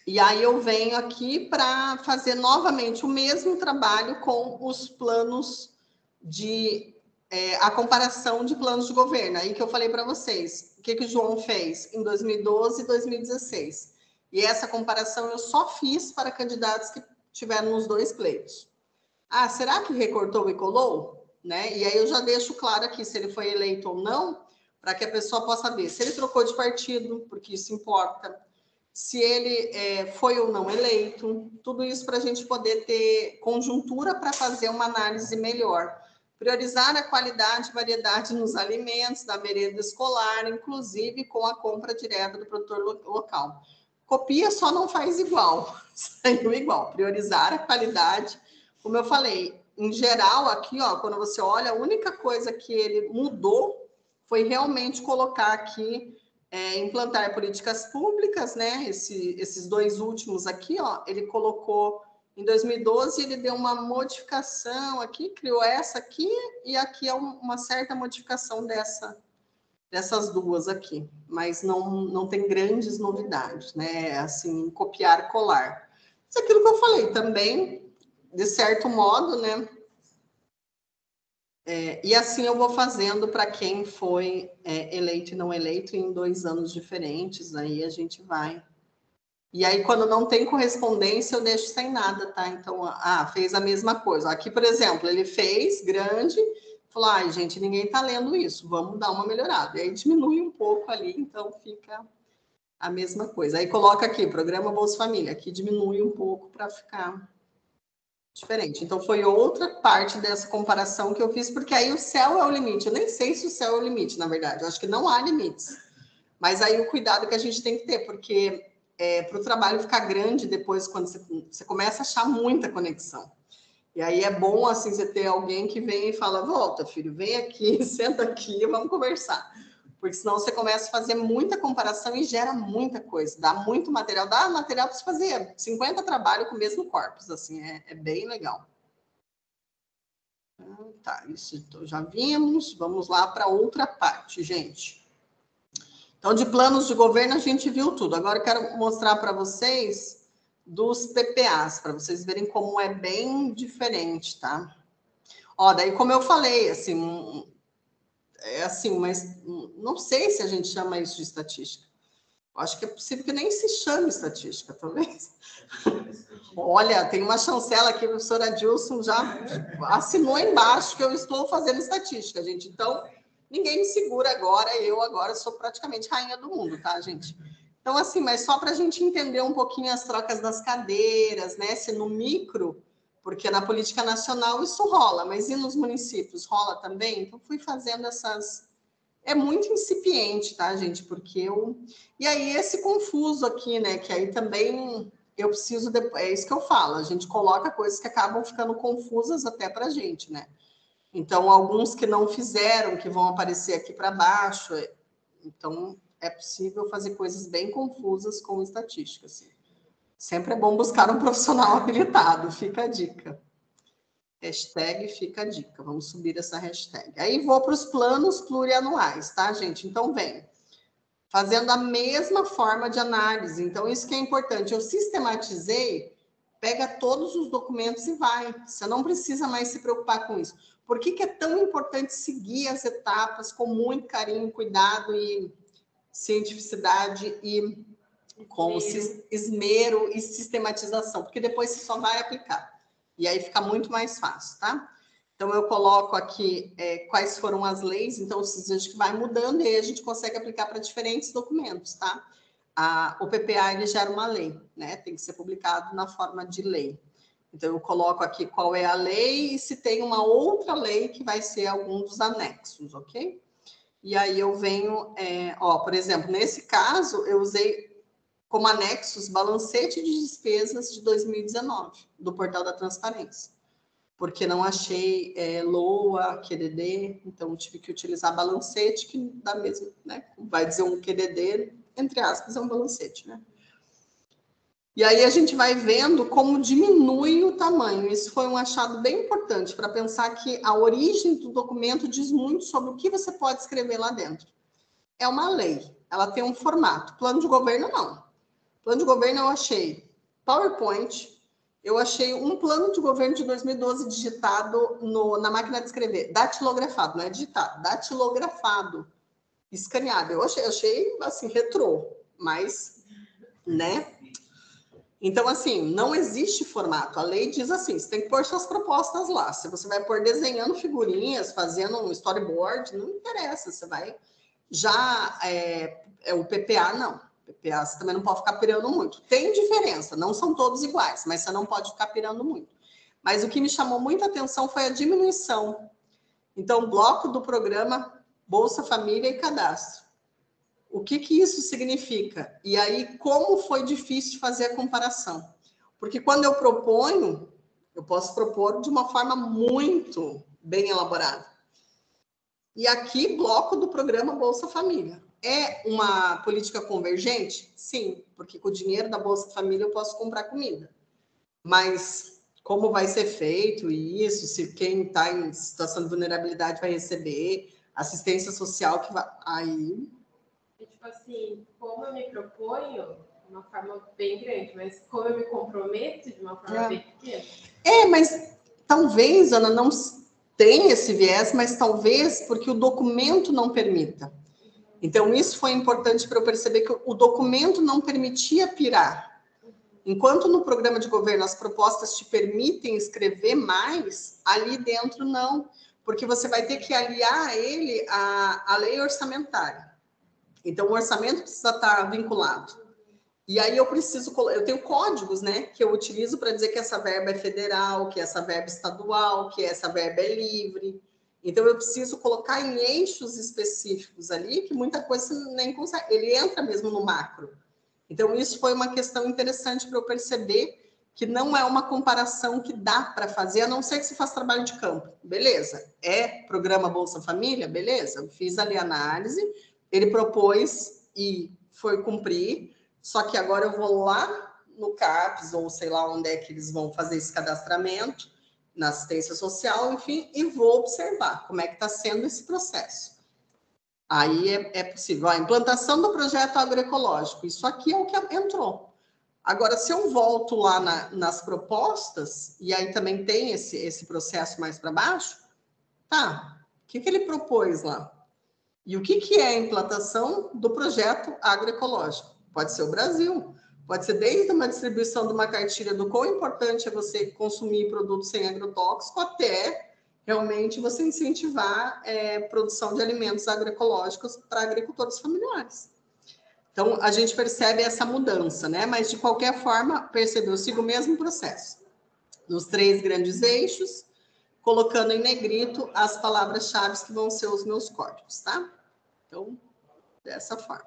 E aí eu venho aqui para fazer novamente o mesmo trabalho com os planos a comparação de planos de governo. Aí que eu falei para vocês, o que o João fez em 2012 e 2016. E essa comparação eu só fiz para candidatos que tiveram nos 2 pleitos. Ah, será que recortou e colou? Né? E aí eu já deixo claro aqui se ele foi eleito ou não, para que a pessoa possa ver se ele trocou de partido, porque isso importa, se ele foi ou não eleito, tudo isso para a gente poder ter conjuntura para fazer uma análise melhor. Priorizar a qualidade e variedade nos alimentos, da merenda escolar, inclusive com a compra direta do produtor local. Copia só não faz igual, saiu igual. Priorizar a qualidade, como eu falei, em geral, aqui, ó, quando você olha, a única coisa que ele mudou foi realmente colocar aqui, implantar políticas públicas, né? Esses 2 últimos aqui, ó, ele colocou em 2012, ele deu uma modificação aqui, criou essa aqui, e aqui é uma certa modificação dessas duas aqui, mas não tem grandes novidades, né? Assim, copiar, colar. Isso é aquilo que eu falei também, de certo modo, né? E assim eu vou fazendo para quem foi eleito e não eleito em 2 anos diferentes, aí a gente vai. E aí, quando não tem correspondência, eu deixo sem nada, tá? Então, fez a mesma coisa. Aqui, por exemplo, ele fez grande, falou, ai, gente, ninguém tá lendo isso, vamos dar uma melhorada. E aí diminui um pouco ali, então fica a mesma coisa. Aí coloca aqui, programa Bolsa Família, aqui diminui um pouco para ficar diferente. Então, foi outra parte dessa comparação que eu fiz, porque aí o céu é o limite. Eu nem sei se o céu é o limite, na verdade. Eu acho que não há limites. Mas aí o cuidado que a gente tem que ter, porque para o trabalho ficar grande depois, quando você começa a achar muita conexão. E aí é bom, assim, você ter alguém que vem e fala, volta, filho, vem aqui, senta aqui, vamos conversar. Porque senão você começa a fazer muita comparação e gera muita coisa, dá muito material, dá material para você fazer 50 trabalhos com o mesmo corpus, assim, é bem legal. Tá, isso já vimos, vamos lá para outra parte, gente. Então, de planos de governo, a gente viu tudo. Agora, eu quero mostrar para vocês dos PPAs, para vocês verem como é bem diferente, tá? Ó, daí, como eu falei, assim, mas não sei se a gente chama isso de estatística. Eu acho que é possível que nem se chame estatística, talvez. Olha, tem uma chancela aqui, a professora Dilson já assinou embaixo que eu estou fazendo estatística, gente. Então, ninguém me segura agora, eu agora sou praticamente rainha do mundo, tá, gente? Então, assim, mas só para a gente entender um pouquinho as trocas das cadeiras, né? Se no micro, porque na política nacional isso rola, mas e nos municípios rola também? Então, fui fazendo essas. É muito incipiente, tá, gente? Porque eu. E aí, esse confuso aqui, né? Que aí também eu preciso. É isso que eu falo, a gente coloca coisas que acabam ficando confusas até para a gente, né? Então, alguns que não fizeram, que vão aparecer aqui para baixo. Então, é possível fazer coisas bem confusas com estatística. Assim. Sempre é bom buscar um profissional habilitado, fica a dica. Hashtag fica a dica, vamos subir essa hashtag. Aí vou para os planos plurianuais, tá, gente? Então, vem. Fazendo a mesma forma de análise. Então, isso que é importante. Eu sistematizei, pega todos os documentos e vai. Você não precisa mais se preocupar com isso. Por que é tão importante seguir as etapas com muito carinho, cuidado e cientificidade e com esmero e sistematização? Porque depois você só vai aplicar. E aí fica muito mais fácil, tá? Então, eu coloco aqui quais foram as leis. Então, vocês vejam que vai mudando e aí a gente consegue aplicar para diferentes documentos, tá? O PPA, ele gera uma lei, né? Tem que ser publicado na forma de lei. Então, eu coloco aqui qual é a lei e se tem uma outra lei que vai ser algum dos anexos, ok? E aí eu venho, por exemplo, nesse caso, eu usei como anexos balancete de despesas de 2019, do Portal da Transparência. Porque não achei LOA, QDD, então tive que utilizar balancete, que dá mesmo, né? Vai dizer um QDD, entre aspas, é um balancete, né? E aí a gente vai vendo como diminui o tamanho. Isso foi um achado bem importante para pensar que a origem do documento diz muito sobre o que você pode escrever lá dentro. É uma lei, ela tem um formato. Plano de governo, não. Plano de governo eu achei PowerPoint, eu achei um plano de governo de 2012 digitado na máquina de escrever, datilografado, não é digitado, datilografado, escaneado. Eu achei assim, retrô, mas, né? Então, assim, não existe formato. A lei diz assim, você tem que pôr suas propostas lá. Se você vai pôr desenhando figurinhas, fazendo um storyboard, não interessa, você vai... Já o PPA, não. PPA você também não pode ficar pirando muito. Tem diferença, não são todos iguais, mas você não pode ficar pirando muito. Mas o que me chamou muita atenção foi a diminuição. Então, bloco do programa Bolsa Família e Cadastro. O que isso significa? E aí, como foi difícil fazer a comparação? Porque quando eu proponho, eu posso propor de uma forma muito bem elaborada. E aqui, bloco do programa Bolsa Família. É uma política convergente? Sim, porque com o dinheiro da Bolsa Família eu posso comprar comida. Mas como vai ser feito isso, se quem está em situação de vulnerabilidade vai receber, Assistência social que vai... Aí... Tipo assim, como eu me proponho, de uma forma bem grande, mas como eu me comprometo de uma forma bem pequena. Mas talvez, Ana, não tenha esse viés, mas talvez porque o documento não permita. Então, isso foi importante para eu perceber que o documento não permitia pirar. Enquanto no programa de governo as propostas te permitem escrever mais, ali dentro não, porque você vai ter que aliar ele à lei orçamentária. Então, o orçamento precisa estar vinculado. E aí eu tenho códigos, né, que eu utilizo para dizer que essa verba é federal, que essa verba é estadual, que essa verba é livre. Então, eu preciso colocar em eixos específicos ali, que muita coisa nem consegue. Ele entra mesmo no macro. Então, isso foi uma questão interessante para eu perceber que não é uma comparação que dá para fazer, a não ser que se faça trabalho de campo. Beleza. É programa Bolsa Família? Beleza. Eu fiz ali a análise, ele propôs e foi cumprir, só que agora eu vou lá no CAPES, ou sei lá onde é que eles vão fazer esse cadastramento, na assistência social, enfim, e vou observar como é que está sendo esse processo. Aí é possível. A implantação do projeto agroecológico, isso aqui é o que entrou. Agora, se eu volto lá nas propostas, e aí também tem esse processo mais para baixo, tá, o que ele propôs lá? E o que é a implantação do projeto agroecológico? Pode ser o Brasil, pode ser desde uma distribuição de uma cartilha do quão importante é você consumir produtos sem agrotóxico, até realmente você incentivar produção de alimentos agroecológicos para agricultores familiares. Então, a gente percebe essa mudança, né? Mas, de qualquer forma, percebeu, eu sigo o mesmo processo. Nos 3 grandes eixos, colocando em negrito as palavras-chave que vão ser os meus códigos, tá? Então, dessa forma.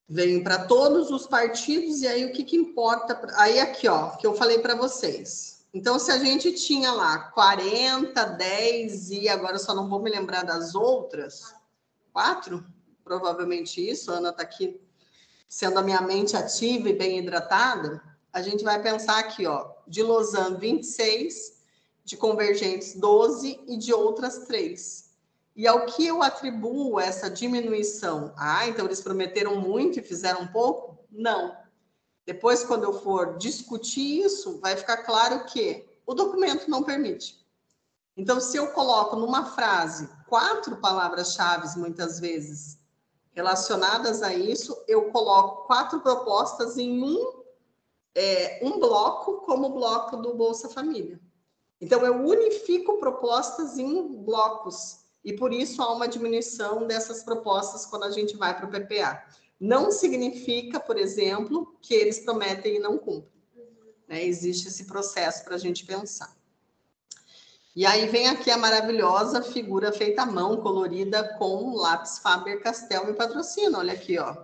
Venho para todos os partidos, e aí o que importa? Aí aqui, ó, que eu falei para vocês. Então, se a gente tinha lá 40, 10 e agora eu só não vou me lembrar das outras, 4? Provavelmente isso, a Ana está aqui sendo a minha mente ativa e bem hidratada. A gente vai pensar aqui, ó, de Lausanne 26, de Convergentes 12 e de outras 3. E ao que eu atribuo essa diminuição? Ah, então eles prometeram muito e fizeram pouco? Não. Depois, quando eu for discutir isso, vai ficar claro que o documento não permite. Então, se eu coloco numa frase 4 palavras-chave, muitas vezes, relacionadas a isso, eu coloco 4 propostas em um bloco, como o bloco do Bolsa Família. Então, eu unifico propostas em blocos, e por isso há uma diminuição dessas propostas quando a gente vai para o PPA. Não significa, por exemplo, que eles prometem e não cumprem. Né? Existe esse processo para a gente pensar. E aí vem aqui a maravilhosa figura feita à mão, colorida com lápis Faber-Castell, me patrocina. Olha aqui, ó.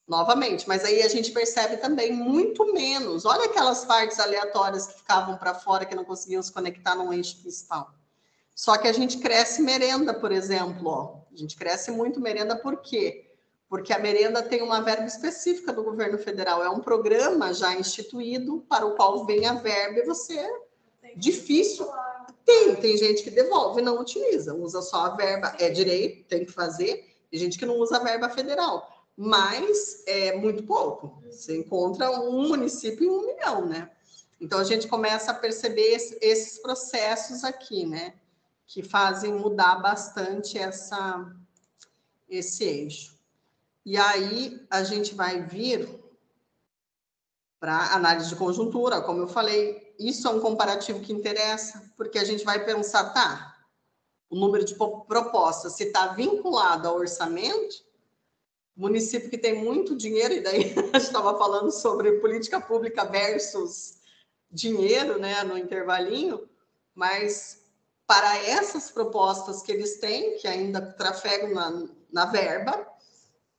Novamente, mas aí a gente percebe também muito menos. Olha aquelas partes aleatórias que ficavam para fora, que não conseguiam se conectar num eixo principal. Só que a gente cresce merenda, por exemplo. Ó. A gente cresce muito merenda, por quê? Porque a merenda tem uma verba específica do governo federal. É um programa já instituído para o qual vem a verba e você... Difícil... Tem gente que devolve, não utiliza, usa só a verba, é direito, tem que fazer, tem gente que não usa a verba federal, mas é muito pouco. Você encontra um município em 1 milhão, né? Então a gente começa a perceber esses processos aqui, né? Que fazem mudar bastante esse eixo. E aí a gente vai vir para análise de conjuntura, como eu falei. Isso é um comparativo que interessa, porque a gente vai pensar, tá, o número de propostas, se está vinculado ao orçamento, município que tem muito dinheiro, e daí a gente estava falando sobre política pública versus dinheiro, né, no intervalinho, mas para essas propostas que eles têm, que ainda trafegam na verba,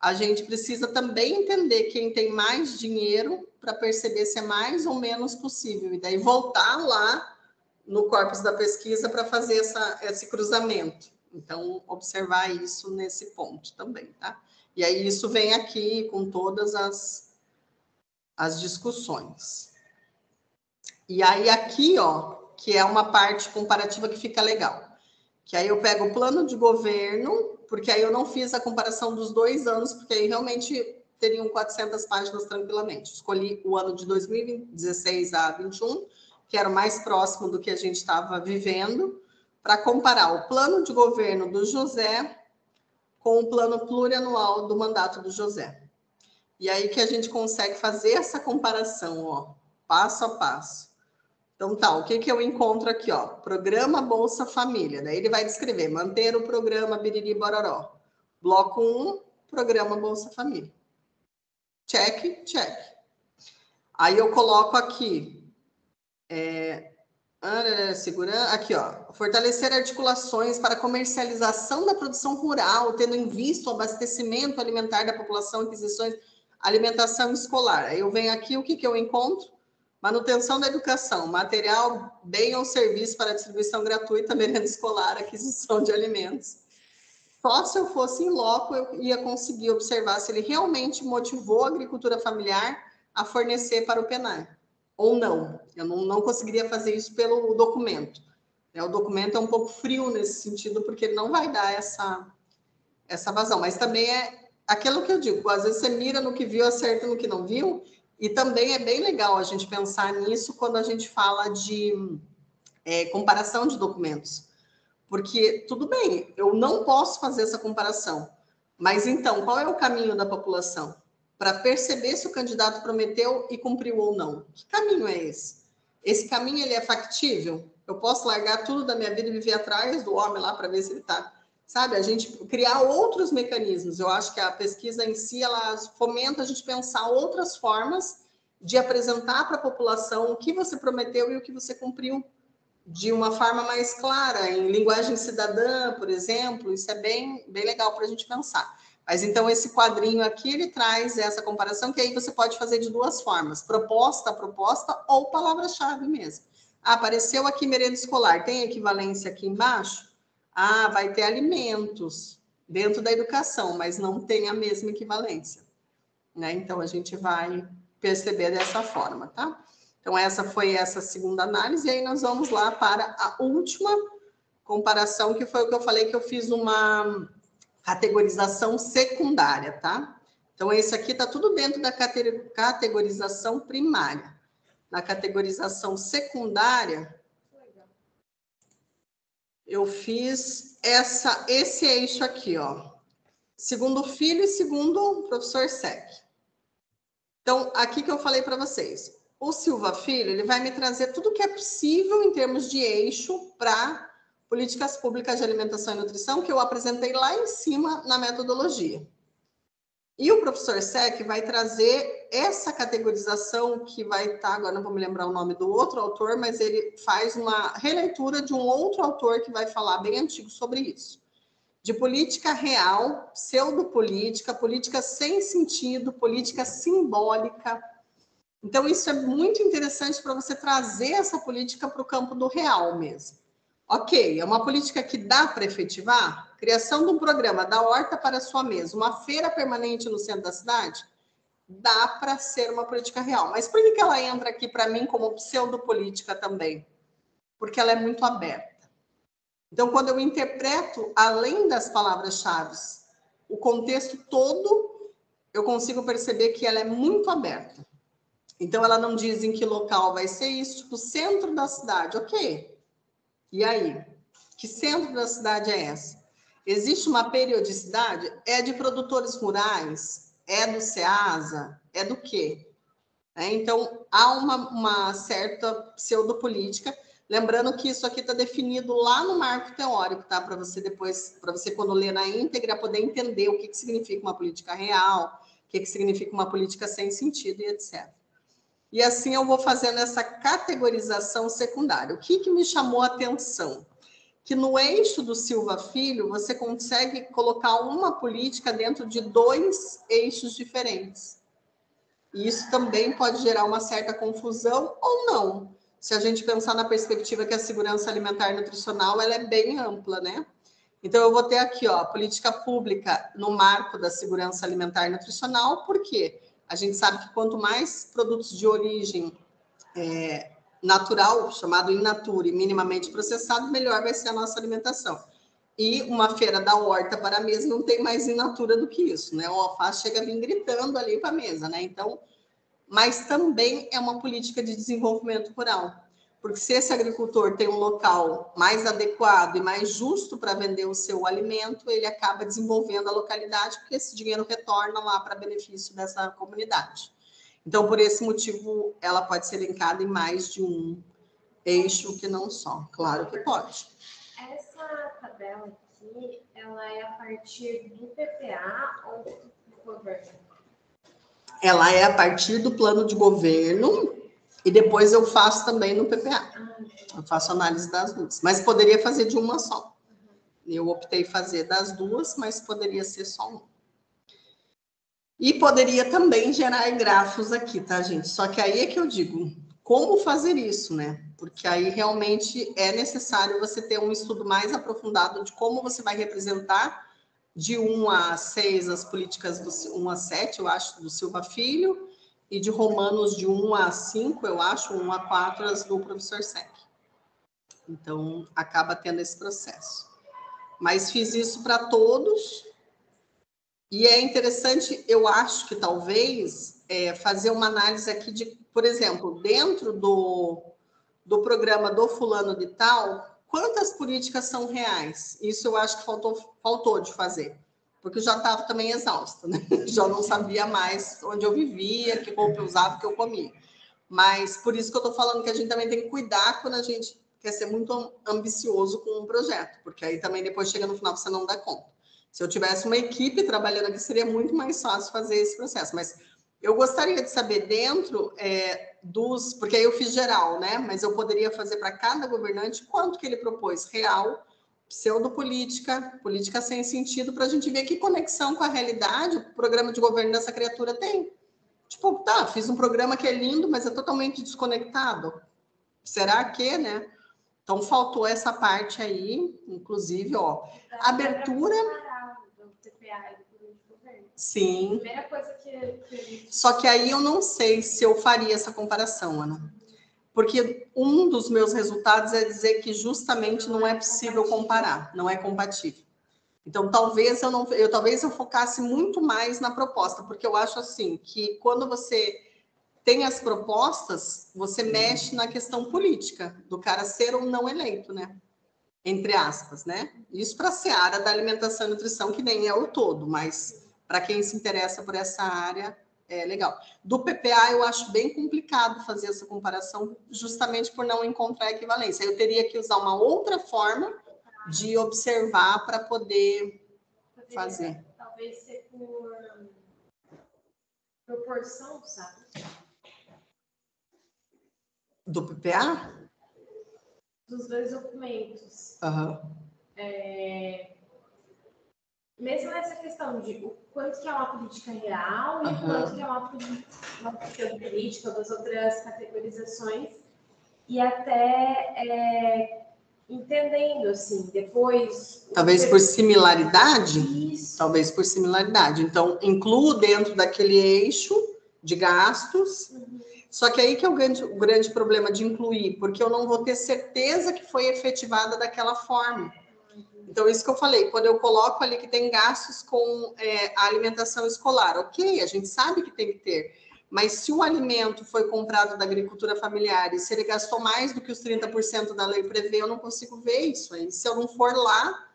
a gente precisa também entender quem tem mais dinheiro para perceber se é mais ou menos possível. E daí voltar lá no corpus da pesquisa para fazer esse cruzamento. Então, observar isso nesse ponto também, tá? E aí isso vem aqui com todas as discussões. E aí aqui, ó, que é uma parte comparativa que fica legal. que aí eu pego o plano de governo, porque aí eu não fiz a comparação dos 2 anos, porque aí realmente teriam 400 páginas tranquilamente. Escolhi o ano de 2016 a 21, que era o mais próximo do que a gente estava vivendo, para comparar o plano de governo do José com o plano plurianual do mandato do José. E aí que a gente consegue fazer essa comparação, ó, passo a passo. Então tá, o que eu encontro aqui, ó? Programa Bolsa Família. Daí ele vai descrever, manter o programa Biriri Bororó. Bloco 1, programa Bolsa Família. Check, check. Aí eu coloco aqui, aqui, ó, fortalecer articulações para comercialização da produção rural, tendo em vista o abastecimento alimentar da população, aquisições, alimentação escolar. Aí eu venho aqui, o que eu encontro? Manutenção da educação, material, bem ou serviço para distribuição gratuita, merenda escolar, aquisição de alimentos. Só se eu fosse em loco, eu ia conseguir observar se ele realmente motivou a agricultura familiar a fornecer para o PENAR, ou não. Eu não conseguiria fazer isso pelo documento. O documento é um pouco frio nesse sentido, porque ele não vai dar essa vazão. Mas também é aquilo que eu digo, às vezes você mira no que viu, acerta no que não viu, e também é bem legal a gente pensar nisso quando a gente fala de comparação de documentos. Porque, tudo bem, eu não posso fazer essa comparação, mas então, qual é o caminho da população? Para perceber se o candidato prometeu e cumpriu ou não. Que caminho é esse? Esse caminho, ele é factível? Eu posso largar tudo da minha vida e viver atrás do homem lá para ver se ele está... Sabe, a gente criar outros mecanismos. Eu acho que a pesquisa em si, ela fomenta a gente pensar outras formas de apresentar para a população o que você prometeu e o que você cumpriu de uma forma mais clara, em linguagem cidadã, por exemplo. Isso é bem legal para a gente pensar. Mas então esse quadrinho aqui, ele traz essa comparação, que aí você pode fazer de 2 formas, proposta a proposta ou palavra-chave mesmo. Apareceu aqui merenda escolar, tem equivalência aqui embaixo? Vai ter alimentos dentro da educação, mas não tem a mesma equivalência, né? Então a gente vai perceber dessa forma, tá? Então essa foi essa segunda análise, e aí nós vamos lá para a última comparação, que foi o que eu falei, que eu fiz uma categorização secundária, tá? Então esse aqui tá tudo dentro da categorização primária. Na categorização secundária, eu fiz esse eixo aqui, ó. Segundo filho e segundo professor Sec. Então, aqui que eu falei para vocês. O Silva Filho, ele vai me trazer tudo que é possível em termos de eixo para políticas públicas de alimentação e nutrição, que eu apresentei lá em cima na metodologia. E o professor Sec vai trazer essa categorização que vai estar, agora não vou me lembrar o nome do outro autor, mas ele faz uma releitura de um outro autor que vai falar bem antigo sobre isso. De política real, pseudopolítica, política sem sentido, política simbólica. Então, isso é muito interessante para você trazer essa política para o campo do real mesmo. Ok, é uma política que dá para efetivar? Criação de um programa da horta para a sua mesa, uma feira permanente no centro da cidade? Dá para ser uma política real. Mas por que ela entra aqui para mim como pseudopolítica também? Porque ela é muito aberta. Então, quando eu interpreto, além das palavras-chave, o contexto todo, eu consigo perceber que ela é muito aberta. Então, ela não diz em que local vai ser isso, tipo, centro da cidade, ok. E aí? Que centro da cidade é essa? Existe uma periodicidade? É de produtores rurais? É do SEASA? É do quê? Então, há uma certa pseudopolítica. Lembrando que isso aqui está definido lá no marco teórico, tá? Para você depois, para você quando ler na íntegra, poder entender o que significa uma política real, o que significa uma política sem sentido e etc. E assim eu vou fazendo essa categorização secundária. O que me chamou a atenção? Que no eixo do Silva Filho, você consegue colocar uma política dentro de 2 eixos diferentes. E isso também pode gerar uma certa confusão ou não. Se a gente pensar na perspectiva que a segurança alimentar e nutricional, ela é bem ampla, né? Então, eu vou ter aqui, ó, política pública no marco da segurança alimentar e nutricional, por quê? A gente sabe que quanto mais produtos de origem natural, chamado in natura, e minimamente processado, melhor vai ser a nossa alimentação. E uma feira da horta para a mesa não tem mais in natura do que isso, né? O alface chega a vir gritando ali para a mesa, né? Então, mas também é uma política de desenvolvimento rural. Porque se esse agricultor tem um local mais adequado e mais justo para vender o seu alimento, ele acaba desenvolvendo a localidade, porque esse dinheiro retorna lá para benefício dessa comunidade. Então, por esse motivo, ela pode ser elencada em mais de um eixo que não só. Claro que pode. Essa tabela aqui, ela é a partir do PPA ou do governo? Ela é a partir do plano de governo e depois eu faço também no PPA. Eu faço análise das duas. Mas poderia fazer de uma só. Eu optei fazer das duas, mas poderia ser só uma. E poderia também gerar grafos aqui, tá, gente? Só que aí é que eu digo, como fazer isso, né? Porque aí realmente é necessário você ter um estudo mais aprofundado de como você vai representar de 1 a 6 as políticas do 1 a 7, eu acho, do Silva Filho, e de Romanos de 1 a 5, eu acho, 1 a 4 as do professor Sec. Então, acaba tendo esse processo. Mas fiz isso para todos. E é interessante, eu acho que talvez fazer uma análise aqui de, por exemplo, dentro do programa do fulano de tal, quantas políticas são reais? Isso eu acho que faltou de fazer, porque eu já estava também exausta, né? Já não sabia mais onde eu vivia, que roupa eu usava, que eu comia. Mas por isso que eu estou falando que a gente também tem que cuidar quando a gente quer ser muito ambicioso com um projeto, porque aí também depois chega no final você não dá conta. Se eu tivesse uma equipe trabalhando aqui, seria muito mais fácil fazer esse processo. Mas eu gostaria de saber dentro porque aí eu fiz geral, né? Mas eu poderia fazer para cada governante quanto que ele propôs real, pseudopolítica, política sem sentido, para a gente ver que conexão com a realidade o programa de governo dessa criatura tem. Tipo, tá, fiz um programa que é lindo, mas é totalmente desconectado. Será que, né? Então, faltou essa parte aí, inclusive, ó, abertura... Sim. Primeira coisa que... Só que aí eu não sei se eu faria essa comparação, Ana. Porque um dos meus resultados é dizer que justamente não é possível comparar, não é compatível. Então, talvez eu focasse muito mais na proposta, porque eu acho assim que quando você tem as propostas, você mexe na questão política do cara ser ou não eleito, né? Entre aspas, né? Isso para a seara da alimentação e nutrição, que nem é o todo, mas para quem se interessa por essa área, é legal. Do PPA, eu acho bem complicado fazer essa comparação, justamente por não encontrar equivalência. Eu teria que usar uma outra forma de observar para poder fazer. Talvez ser por proporção, sabe? Do PPA? Dos dois documentos. Uhum. Mesmo nessa questão de o quanto que é uma política real e o quanto que é uma política, das outras categorizações, e até entendendo, assim, depois... Talvez por similaridade? Isso. Talvez por similaridade. Então, incluo dentro daquele eixo de gastos, só que aí que é o grande problema de incluir, porque eu não vou ter certeza que foi efetivada daquela forma. Então, isso que eu falei, quando eu coloco ali que tem gastos com a alimentação escolar, ok, a gente sabe que tem que ter, mas se o alimento foi comprado da agricultura familiar e se ele gastou mais do que os 30% da lei prevê, eu não consigo ver isso aí. Se eu não for lá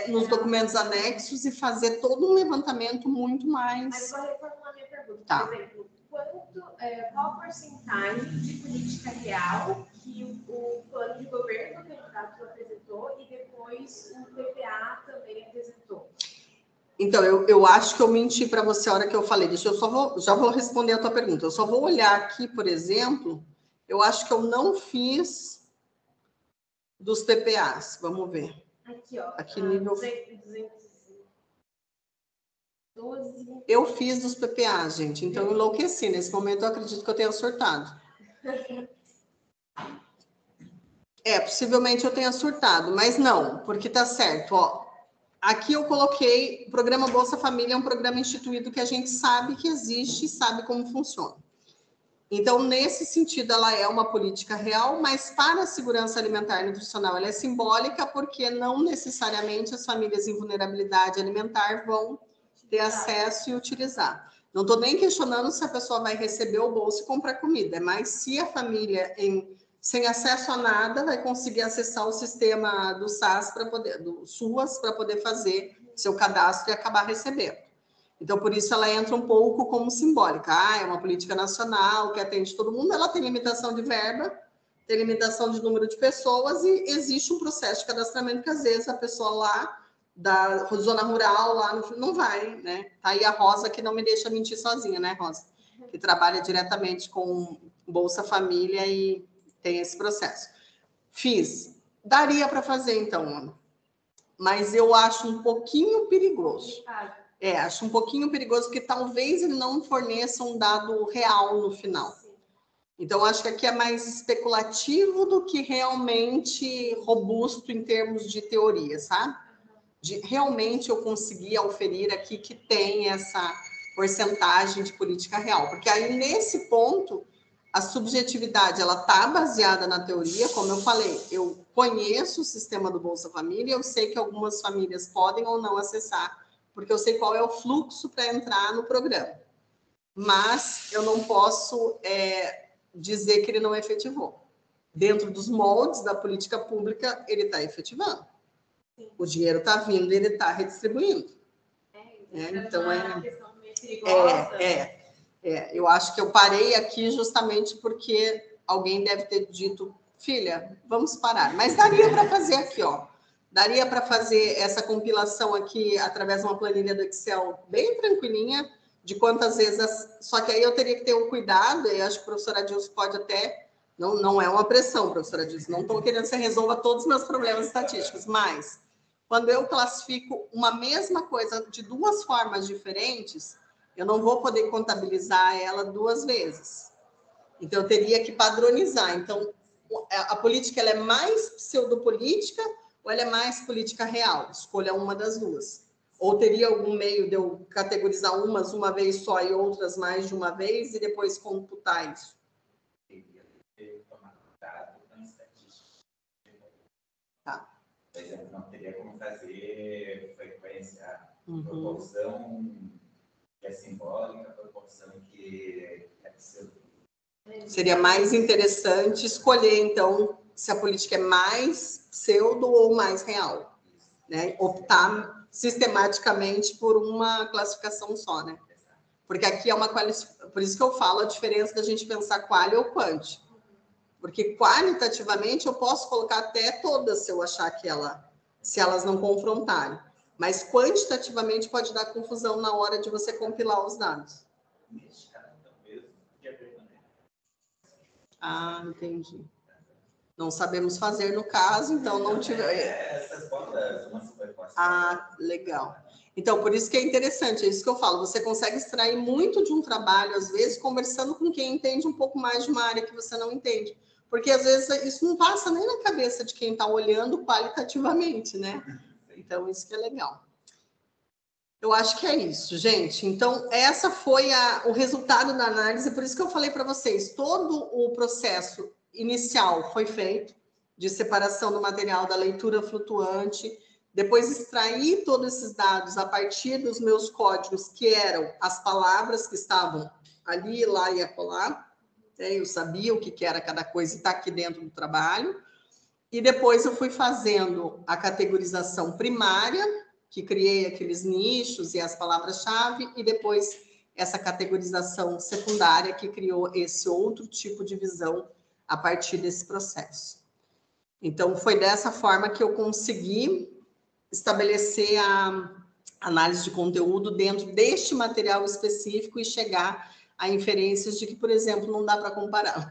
nos documentos anexos e fazer todo um levantamento muito mais... Mas vou reformular minha pergunta. Tá. Por exemplo, qual a porcentagem de política real que o plano de governo do candidato apresentou e depois o PPA também apresentou? Então, eu acho que eu menti para você a hora que eu falei. Já vou responder a tua pergunta. Eu só vou olhar aqui, por exemplo, eu acho que eu não fiz dos PPAs. Vamos ver. Aqui, ó. Aqui nível... 212. Eu fiz dos PPAs, gente. Então, eu enlouqueci. Nesse momento, eu acredito que eu tenha surtado. Possivelmente eu tenha surtado, mas não, porque tá certo, ó. Aqui eu coloquei, o programa Bolsa Família é um programa instituído que a gente sabe que existe e sabe como funciona. Então, nesse sentido, ela é uma política real, mas para a segurança alimentar e nutricional ela é simbólica, porque não necessariamente as famílias em vulnerabilidade alimentar vão ter acesso e utilizar. Não estou nem questionando se a pessoa vai receber o bolso e comprar comida, mas se a família sem acesso a nada vai conseguir acessar o sistema do SAS do SUAS para poder fazer seu cadastro e acabar recebendo. Então, por isso ela entra um pouco como simbólica. É uma política nacional que atende todo mundo, ela tem limitação de verba, tem limitação de número de pessoas e existe um processo de cadastramento que às vezes a pessoa lá da zona rural lá não vai, né? Tá aí a Rosa que não me deixa mentir sozinha, né, Rosa? Que trabalha diretamente com Bolsa Família e tem esse processo. Daria para fazer então, Ana, mas eu acho um pouquinho perigoso. Acho um pouquinho perigoso porque talvez ele não forneça um dado real no final. Então, acho que aqui é mais especulativo do que realmente robusto em termos de teoria, sabe? Realmente eu conseguir auferir aqui que tem essa porcentagem de política real. Porque aí, nesse ponto, a subjetividade ela está baseada na teoria, como eu falei, eu conheço o sistema do Bolsa Família, eu sei que algumas famílias podem ou não acessar, porque eu sei qual é o fluxo para entrar no programa. Mas eu não posso dizer que ele não efetivou. Dentro dos moldes da política pública, ele está efetivando. Sim. O dinheiro está vindo, ele está redistribuindo. Então uma questão meio perigosa. Eu acho que eu parei aqui justamente porque alguém deve ter dito, filha, vamos parar. Mas daria para fazer aqui, ó. Daria para fazer essa compilação aqui através de uma planilha do Excel bem tranquilinha, de quantas vezes... Só que aí eu teria que ter um cuidado, e acho que a professora Dilson pode até... Não é uma pressão, professora Dilson, não estou querendo que você resolva todos os meus problemas estatísticos, mas quando eu classifico uma mesma coisa de duas formas diferentes, eu não vou poder contabilizar ela duas vezes. Então, eu teria que padronizar. Então, a política ela é mais pseudopolítica ou ela é mais política real? Escolha uma das duas. Ou teria algum meio de eu categorizar umas uma vez só e outras mais de uma vez e depois computar isso? Teria que tomar cuidado com a estatística. Tá. Por exemplo, não teria como fazer frequência, proporção que é simbólica, proporção que é pseudopolítica. Seria mais interessante escolher, então, se a política é mais pseudo ou mais real, né? Optar sistematicamente por uma classificação só, né? Porque aqui é uma qualificação, por isso que eu falo a diferença da gente pensar quali ou quanti. Porque qualitativamente eu posso colocar até todas se eu achar que se elas não confrontarem. Mas quantitativamente pode dar confusão na hora de você compilar os dados. Ah, entendi. Não sabemos fazer no caso, então não tivemos. Essas bolas, uma superposta. Ah, legal. Então, por isso que é interessante, é isso que eu falo. Você consegue extrair muito de um trabalho, às vezes, conversando com quem entende um pouco mais de uma área que você não entende. Porque, às vezes, isso não passa nem na cabeça de quem está olhando qualitativamente, né? Então, isso que é legal. Eu acho que é isso, gente. Então, essa foi o resultado da análise, por isso que eu falei para vocês, todo o processo inicial foi feito, de separação do material da leitura flutuante, depois extrair todos esses dados a partir dos meus códigos, que eram as palavras que estavam ali, lá e acolá, eu sabia o que era cada coisa e está aqui dentro do trabalho, e depois eu fui fazendo a categorização primária, que criei aqueles nichos e as palavras-chave, e depois essa categorização secundária, que criou esse outro tipo de visão a partir desse processo. Então, foi dessa forma que eu consegui estabelecer a análise de conteúdo dentro deste material específico e chegar a inferências de que, por exemplo, não dá para comparar.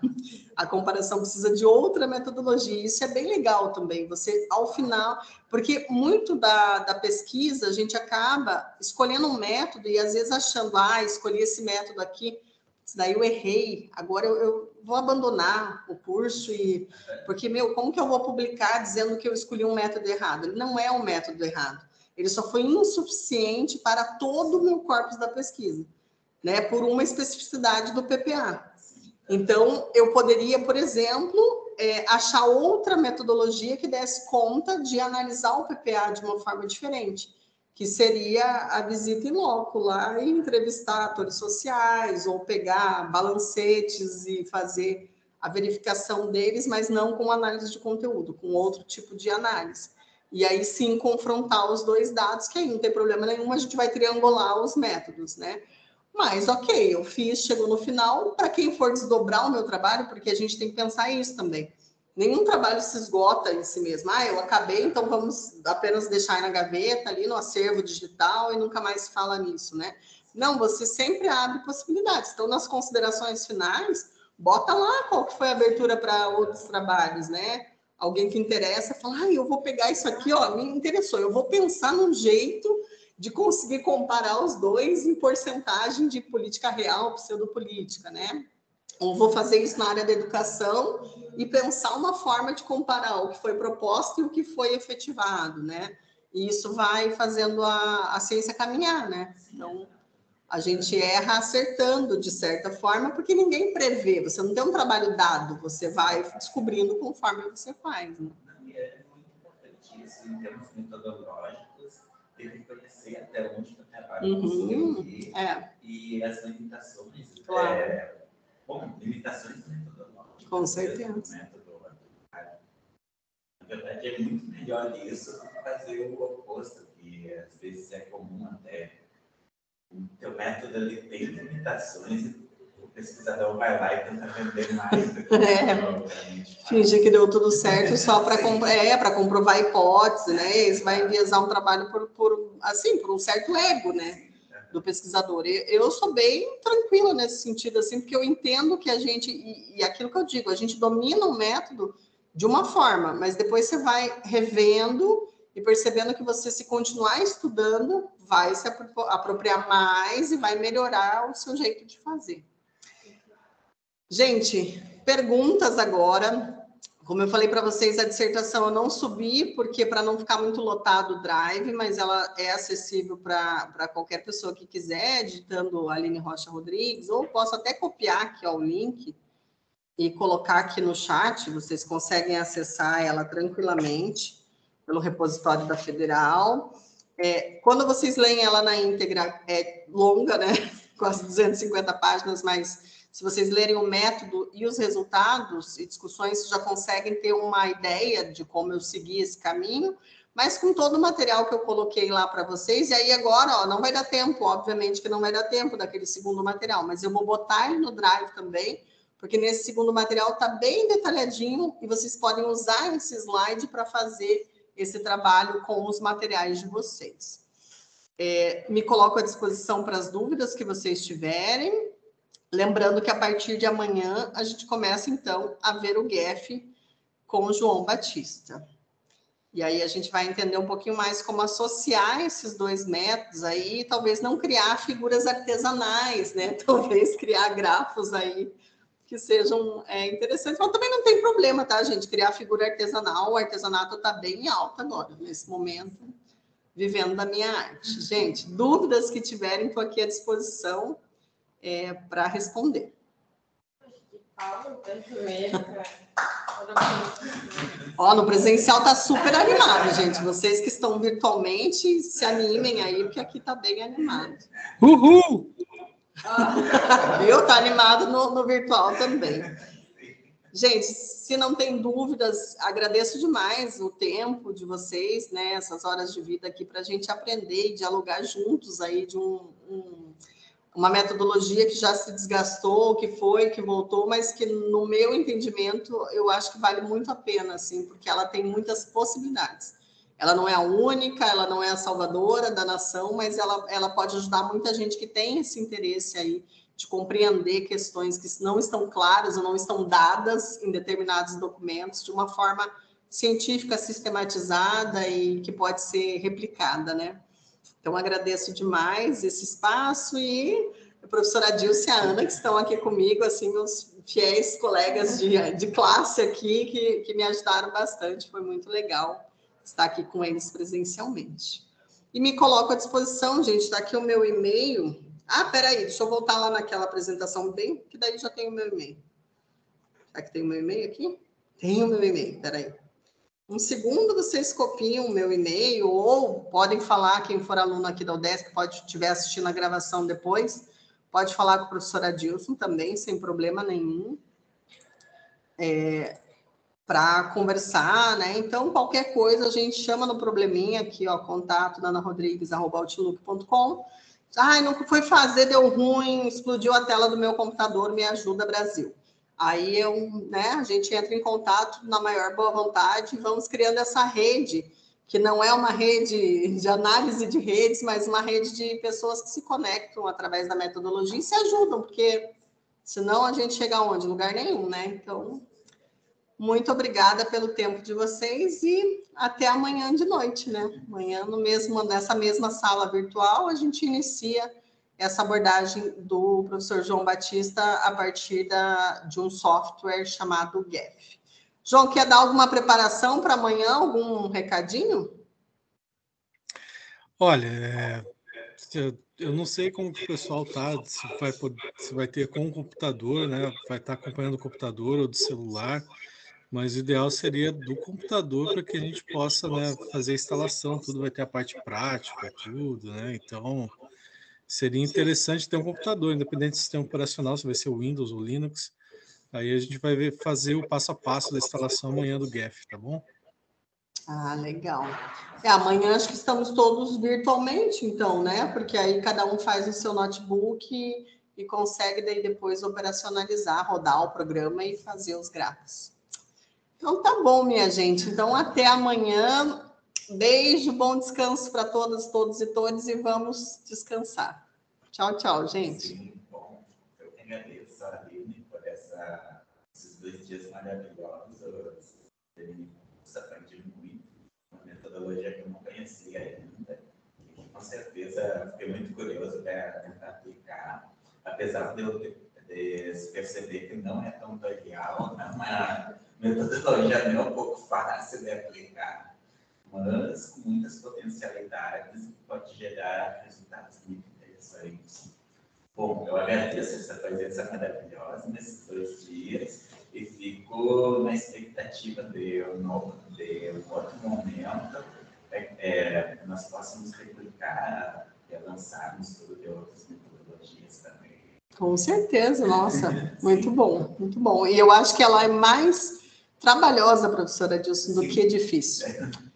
A comparação precisa de outra metodologia. Isso é bem legal também. Você, ao final... Porque muito da pesquisa, a gente acaba escolhendo um método e, às vezes, achando, escolhi esse método aqui, daí eu errei, agora eu vou abandonar o curso, porque, como que eu vou publicar dizendo que eu escolhi um método errado? Ele não é um método errado. Ele só foi insuficiente para todo o meu corpus da pesquisa, né, por uma especificidade do PPA. Então, eu poderia, por exemplo, achar outra metodologia que desse conta de analisar o PPA de uma forma diferente, que seria a visita em loco lá e entrevistar atores sociais, ou pegar balancetes e fazer a verificação deles, mas não com análise de conteúdo, com outro tipo de análise. E aí sim confrontar os dois dados, que aí não tem problema nenhum, a gente vai triangular os métodos, né? Mas ok, eu fiz, chegou no final, para quem for desdobrar o meu trabalho, porque a gente tem que pensar isso também. Nenhum trabalho se esgota em si mesmo. Eu acabei, então vamos apenas deixar na gaveta, ali no acervo digital, e nunca mais se fala nisso, né? Não, você sempre abre possibilidades. Então, nas considerações finais, bota lá qual que foi a abertura para outros trabalhos, né? Alguém que interessa, fala, eu vou pegar isso aqui, me interessou. Eu vou pensar num jeito de conseguir comparar os dois em porcentagem de política real, pseudopolítica, né? Ou vou fazer isso na área da educação e pensar uma forma de comparar o que foi proposto e o que foi efetivado, né? E isso vai fazendo a ciência caminhar, né? Então, a gente erra acertando, de certa forma, porque ninguém prevê. Você não tem um trabalho dado, você vai descobrindo conforme você faz, né? É muito importante isso, em termos metodológicos, tem que conhecer até onde o trabalho conseguiu ir e as limitações. Claro. Limitações metodológicas. Com certeza. Na verdade, é muito melhor isso do que fazer o oposto, que às vezes é comum até. O teu método ele tem limitações e o pesquisador vai lá e tenta vender mais do que fingir que deu tudo certo só para comprovar a hipótese, né? Isso vai enviesar um trabalho por um certo ego, né? Do pesquisador. Eu sou bem tranquila nesse sentido, assim, porque eu entendo que a gente, e aquilo que eu digo, a gente domina o método de uma forma, mas depois você vai revendo e percebendo que você, se continuar estudando, vai se apropriar mais e vai melhorar o seu jeito de fazer. Gente, perguntas agora. Como eu falei para vocês, a dissertação eu não subi, porque para não ficar muito lotado o Drive, mas ela é acessível para qualquer pessoa que quiser, digitando Aline Rocha Rodrigues, ou posso até copiar aqui o link e colocar aqui no chat, vocês conseguem acessar ela tranquilamente pelo repositório da Federal. Quando vocês leem ela na íntegra, é longa, né? Quase 250 páginas, mas se vocês lerem o método e os resultados e discussões, já conseguem ter uma ideia de como eu segui esse caminho, mas com todo o material que eu coloquei lá para vocês. E aí agora, não vai dar tempo, obviamente que não vai dar tempo daquele segundo material, mas eu vou botar ele no Drive também, porque nesse segundo material está bem detalhadinho e vocês podem usar esse slide para fazer esse trabalho com os materiais de vocês. Me coloco à disposição para as dúvidas que vocês tiverem. Lembrando que a partir de amanhã a gente começa, então, a ver o GEF com o João Batista. E aí a gente vai entender um pouquinho mais como associar esses dois métodos aí, talvez não criar figuras artesanais, né? Talvez criar grafos aí que sejam interessantes. Mas também não tem problema, tá, gente? Criar figura artesanal, o artesanato está bem alto agora, nesse momento, vivendo da minha arte. Gente, dúvidas que tiverem, estou aqui à disposição para responder. No presencial tá super animado, gente. Vocês que estão virtualmente, se animem aí, porque aqui tá bem animado. Uhul! Viu? Tá animado no virtual também. Gente, se não tem dúvidas, agradeço demais o tempo de vocês, né? Essas horas de vida aqui para a gente aprender e dialogar juntos aí de uma metodologia que já se desgastou, que voltou, mas que, no meu entendimento, eu acho que vale muito a pena, assim, porque ela tem muitas possibilidades. Ela não é a única, ela não é a salvadora da nação, mas ela pode ajudar muita gente que tem esse interesse aí de compreender questões que não estão claras ou não estão dadas em determinados documentos de uma forma científica, sistematizada e que pode ser replicada, né? Então, agradeço demais esse espaço e a professora Dilce e a Ana, que estão aqui comigo, assim, meus fiéis colegas de classe aqui, que me ajudaram bastante. Foi muito legal estar aqui com eles presencialmente. E me coloco à disposição, gente, está aqui o meu e-mail. Peraí, deixa eu voltar lá naquela apresentação bem, que daí já tem o meu e-mail. Será que tem o meu e-mail aqui? Tem o meu e-mail, peraí. Um segundo, vocês copiam o meu e-mail, ou podem falar, quem for aluno aqui da UDESC, pode estiver assistindo a gravação depois, pode falar com o professor Adilson também, sem problema nenhum, para conversar, né? Então, qualquer coisa, a gente chama no probleminha aqui, ó, contato nanarodrigues@outlook.com. Ai, não foi fazer, deu ruim, explodiu a tela do meu computador, me ajuda, Brasil. Aí a gente entra em contato na maior boa vontade e vamos criando essa rede, que não é uma rede de análise de redes, mas uma rede de pessoas que se conectam através da metodologia e se ajudam, porque senão a gente chega aonde? Lugar nenhum, né? Então, muito obrigada pelo tempo de vocês e até amanhã de noite, né? Amanhã, nessa mesma sala virtual, a gente inicia essa abordagem do professor João Batista a partir de um software chamado GEF. João, quer dar alguma preparação para amanhã? Algum recadinho? Olha, eu não sei como que o pessoal tá, se vai ter com o computador, né? Vai estar acompanhando o computador ou do celular, mas o ideal seria do computador para que a gente possa, né, fazer a instalação, tudo vai ter a parte prática, tudo, né? Então, seria interessante ter um computador, independente do sistema operacional, se vai ser o Windows ou Linux. Aí a gente vai fazer o passo a passo da instalação amanhã do GEF, tá bom? Ah, legal. Amanhã acho que estamos todos virtualmente, então, né? Porque aí cada um faz o seu notebook e consegue daí depois operacionalizar, rodar o programa e fazer os gráficos. Então tá bom, minha gente. Então até amanhã. Beijo, bom descanso para todas, todos e todas e vamos descansar. Tchau, tchau, gente. Sim, bom, eu que agradeço a Aline por esses 2 dias maravilhosos. Eu aprendi muito, uma metodologia que eu não conhecia ainda. E com certeza fiquei muito curioso para tentar aplicar, apesar de eu perceber que não é tão trivial, é uma metodologia nem um pouco fácil de aplicar, mas com muitas potencialidades e pode gerar resultados muito interessantes. Bom, eu agradeço essa presença maravilhosa nesses 2 dias e fico na expectativa de um outro momento nós possamos replicar e avançarmos tudo de outras metodologias também. Com certeza, nossa, muito bom, muito bom. E eu acho que ela é mais trabalhosa, professora Adilson, do que difícil.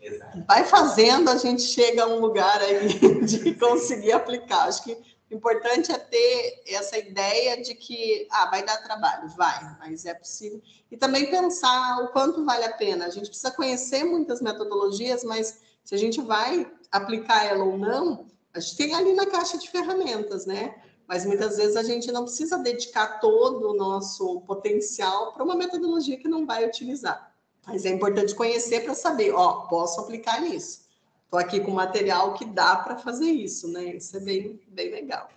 Exato. Vai fazendo, a gente chega a um lugar aí de conseguir aplicar. Acho que o importante é ter essa ideia de que vai dar trabalho, vai, mas é possível. E também pensar o quanto vale a pena. A gente precisa conhecer muitas metodologias, mas se a gente vai aplicar ela ou não, a gente tem ali na caixa de ferramentas, né? Mas muitas vezes a gente não precisa dedicar todo o nosso potencial para uma metodologia que não vai utilizar. Mas é importante conhecer para saber, posso aplicar nisso. Estou aqui com material que dá para fazer isso, né? Isso é bem, bem legal.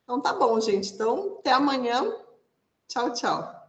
Então tá bom, gente. Então, até amanhã. Tchau, tchau.